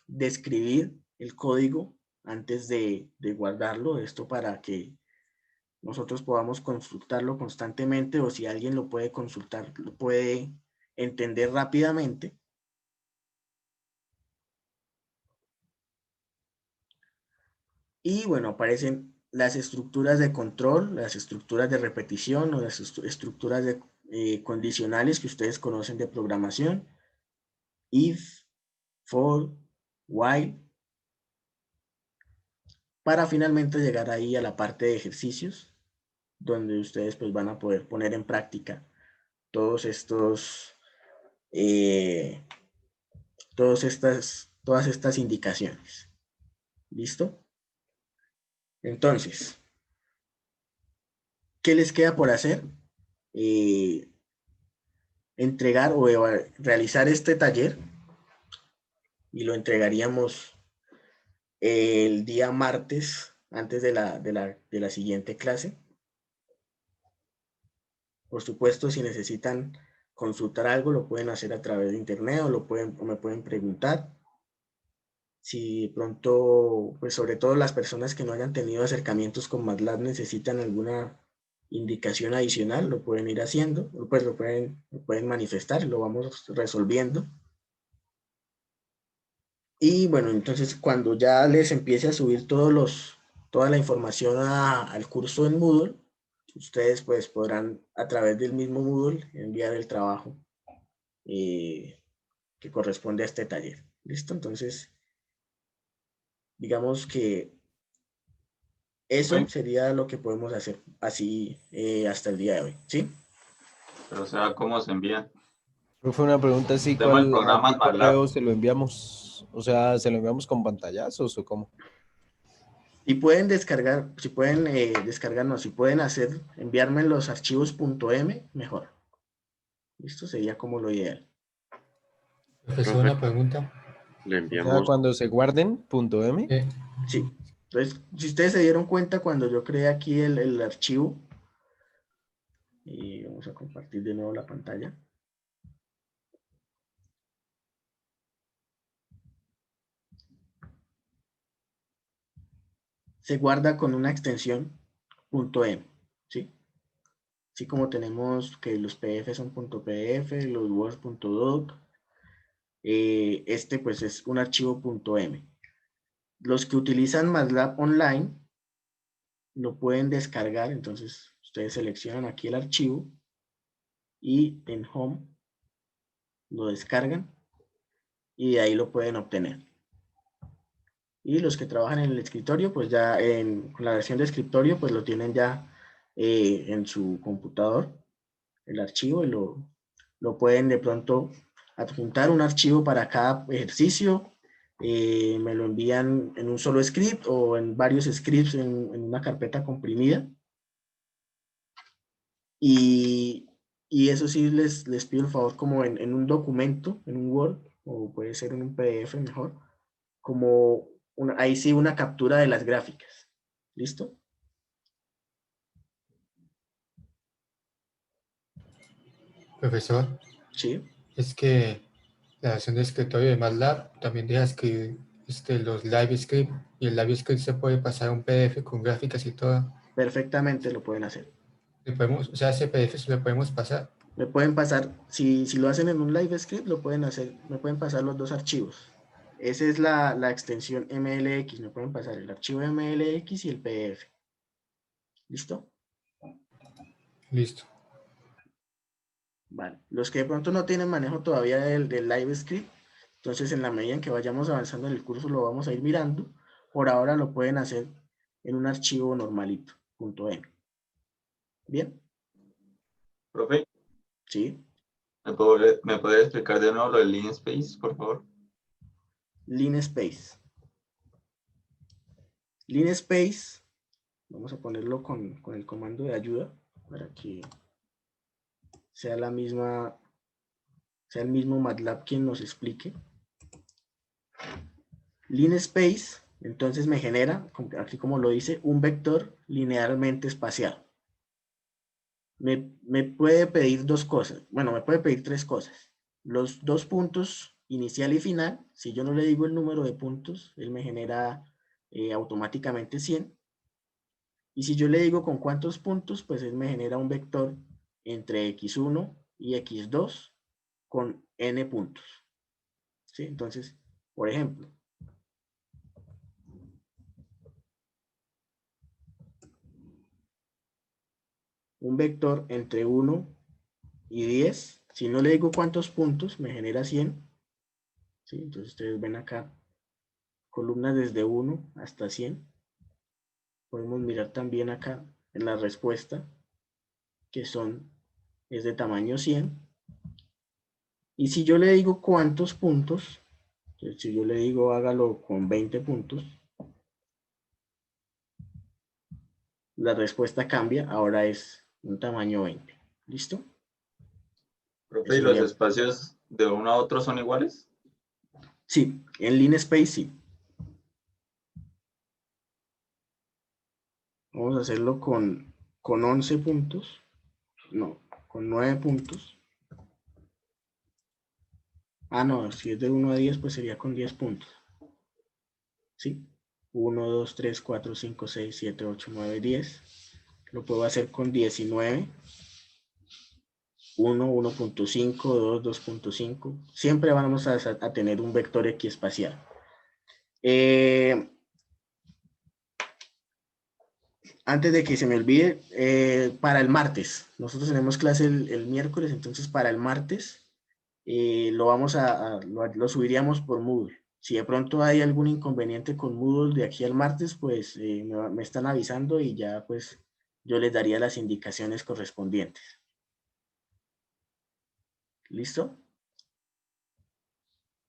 describir el código antes de guardarlo, esto para que nosotros podamos consultarlo constantemente, o si alguien lo puede consultar, lo puede entender rápidamente. Y bueno, aparecen las estructuras de control, las estructuras de repetición o las estructuras condicionales que ustedes conocen de programación. If, for, while. Para finalmente llegar ahí a la parte de ejercicios, donde ustedes pues van a poder poner en práctica todos estos, todas estas indicaciones. ¿Listo? Entonces, ¿qué les queda por hacer? Entregar o realizar este taller, y lo entregaríamos el día martes antes de la siguiente clase. Por supuesto, si necesitan consultar algo, lo pueden hacer a través de internet o me pueden preguntar. Si pronto, pues sobre todo las personas que no hayan tenido acercamientos con MATLAB necesitan alguna indicación adicional, lo pueden ir haciendo, pues lo pueden manifestar, lo vamos resolviendo. Y bueno, entonces cuando ya les empiece a subir toda la información al curso en Moodle, ustedes pues podrán a través del mismo Moodle enviar el trabajo que corresponde a este taller. ¿Listo? Entonces, digamos que eso sería lo que podemos hacer así hasta el día de hoy, ¿sí? Pero o sea, ¿cómo se envían? Fue una pregunta así, Tengo el ¿a programa qué en MATLAB. correo se lo enviamos? O sea, ¿se lo enviamos con pantallazos o cómo? Y pueden descargar, si pueden si pueden enviarme los archivos .m, mejor. Esto sería como lo ideal. Profesor, una pregunta. Le O enviamos. sea, cuando se guarden .m. Sí. Entonces, si ustedes se dieron cuenta cuando yo creé aquí el archivo, y vamos a compartir de nuevo la pantalla. Se guarda con una extensión .m, ¿sí? Así como tenemos que los PDF son .pdf, los Word.doc, este pues es un archivo .m. Los que utilizan MATLAB Online lo pueden descargar, entonces ustedes seleccionan aquí el archivo y en Home lo descargan y de ahí lo pueden obtener. Y los que trabajan en el escritorio, pues ya con la versión de escritorio, pues lo tienen ya en su computador, el archivo, y lo pueden de pronto adjuntar un archivo para cada ejercicio. Me lo envían en un solo script o en varios scripts en una carpeta comprimida. Y eso sí les pido el favor como en un documento, en un Word, o puede ser en un PDF mejor, como ahí sí una captura de las gráficas. ¿Listo? Profesor, Sí. es que la versión de escritorio de MATLAB también deja escribir los live script y el live script se puede pasar a un PDF con gráficas y todo. Perfectamente lo pueden hacer. O sea, ese PDF se lo podemos pasar. Me pueden pasar, si lo hacen en un live script, lo pueden hacer, me pueden pasar los dos archivos. Esa es la extensión MLX, me pueden pasar el archivo MLX y el PDF. ¿Listo? Listo. Vale. Los que de pronto no tienen manejo todavía del live script, entonces en la medida en que vayamos avanzando en el curso lo vamos a ir mirando. Por ahora lo pueden hacer en un archivo normalito, .m. ¿Bien? Profe, ¿Sí? ¿me puede explicar de nuevo lo del Linspace, por favor? Linspace. Linspace, vamos a ponerlo con el comando de ayuda para que sea el mismo MATLAB quien nos explique. Linspace, entonces me genera, aquí como lo dice, un vector linealmente espaciado. Me puede pedir dos cosas, bueno, me puede pedir tres cosas. Los dos puntos inicial y final, si yo no le digo el número de puntos, él me genera automáticamente 100. Y si yo le digo con cuántos puntos, pues él me genera un vector entre x1 y x2 con n puntos. ¿Sí? Entonces, por ejemplo, un vector entre 1 y 10, si no le digo cuántos puntos, me genera 100. ¿Sí? Entonces ustedes ven acá columnas desde 1 hasta 100. Podemos mirar también acá en la respuesta, que es de tamaño 100. Y si yo le digo cuántos puntos, entonces si yo le digo hágalo con 20 puntos, la respuesta cambia, ahora es un tamaño 20. ¿Listo? Profe, ¿y los espacios de uno a otro son iguales? Sí, en Linspace sí. Vamos a hacerlo con 11 puntos. No, con 9 puntos. Ah, no, si es de 1 a 10, pues sería con 10 puntos. ¿Sí? 1, 2, 3, 4, 5, 6, 7, 8, 9, 10. Lo puedo hacer con 19. 1, 1.5, 2, 2.5. Siempre vamos a tener un vector equiespacial. Antes de que se me olvide, para el martes, nosotros tenemos clase el miércoles, entonces para el martes lo subiríamos por Moodle. Si de pronto hay algún inconveniente con Moodle de aquí al martes, pues me están avisando y ya pues yo les daría las indicaciones correspondientes. ¿Listo?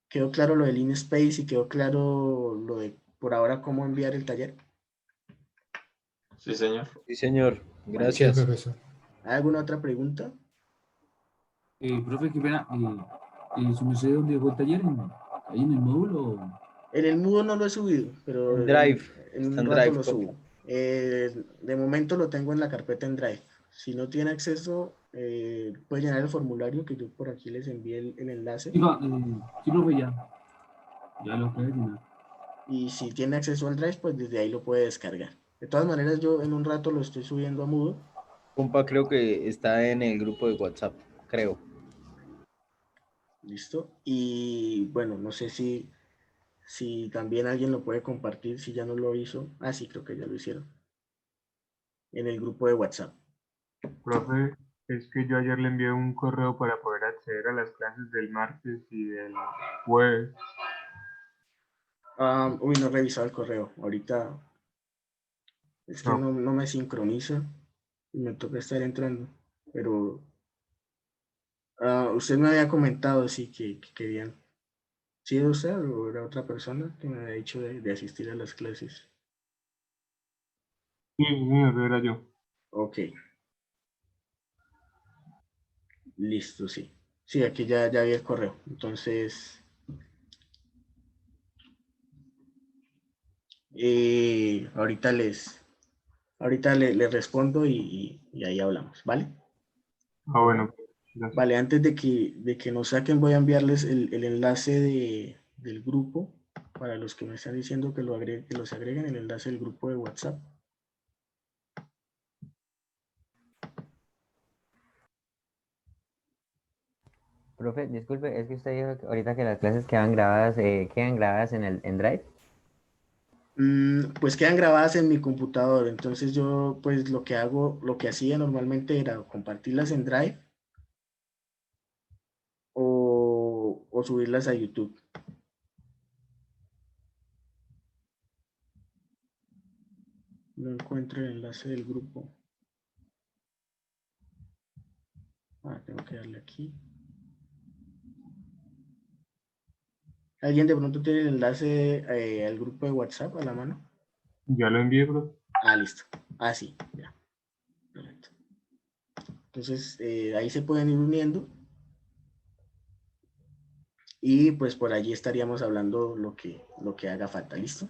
¿Quedó claro lo del Linspace y quedó claro lo de por ahora cómo enviar el taller? Sí, señor. Sí, señor. Sí, Gracias. profesor. ¿Hay alguna otra pregunta? Profe, qué pena. ¿Su merced dónde dejó el taller? ¿Ahí en el módulo? En el Moodle no lo he subido, pero En Drive. en Está un en rato Drive, lo profe. subo. De momento lo tengo en la carpeta en Drive. Si no tiene acceso, puede llenar el formulario que yo por aquí les envié el enlace. Sí, sí, profe, ya. Ya lo puede llenar. Y si tiene acceso al Drive, pues desde ahí lo puede descargar. De todas maneras, yo en un rato lo estoy subiendo a Moodle. Compa, creo que está en el grupo de WhatsApp, creo. ¿Listo? Y bueno, no sé si también alguien lo puede compartir, si ya no lo hizo. Ah, sí, creo que ya lo hicieron. En el grupo de WhatsApp. Profe, es que yo ayer le envié un correo para poder acceder a las clases del martes y del jueves. Uy, no he revisado el correo. Ahorita es que no me sincroniza y me toca estar entrando. Pero usted me había comentado, sí, que querían. ¿Sí era usted o era otra persona que me había dicho de asistir a las clases? Sí, señor, era yo. Ok. Listo, sí. Sí, aquí ya vi el correo. Entonces, ahorita les respondo y ahí hablamos, ¿vale? Bueno, gracias. Vale, antes de que nos saquen, voy a enviarles el enlace del grupo para los que me están diciendo que los agreguen, el enlace del grupo de WhatsApp. Profe, disculpe, es que usted dijo ahorita que las clases quedan grabadas en Drive. Pues quedan grabadas en mi computador, entonces yo pues lo que hacía normalmente era compartirlas en Drive o subirlas a YouTube. No encuentro el enlace del grupo. Tengo que darle aquí. ¿Alguien de pronto tiene el enlace al grupo de WhatsApp a la mano? Ya lo envié, profe. Listo. Sí, ya. Perfecto. Entonces, ahí se pueden ir uniendo. Y pues por allí estaríamos hablando lo que haga falta. ¿Listo?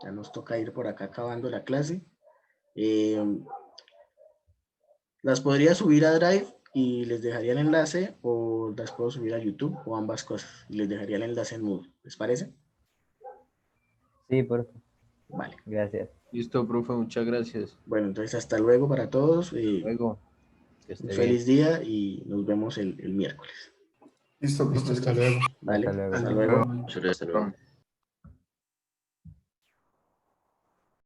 Ya nos toca ir por acá acabando la clase. Las podría subir a Drive y les dejaría el enlace, o las puedo subir a YouTube, o ambas cosas. Y les dejaría el enlace en Moodle. ¿Les parece? Sí, profe. Vale. Gracias. Listo, profe, muchas gracias. Bueno, entonces hasta luego para todos. Luego. Que Un esté feliz día y nos vemos el miércoles. Listo, Listo, profe. hasta luego. Vale, Hasta luego. hasta luego. Bye. Hasta luego.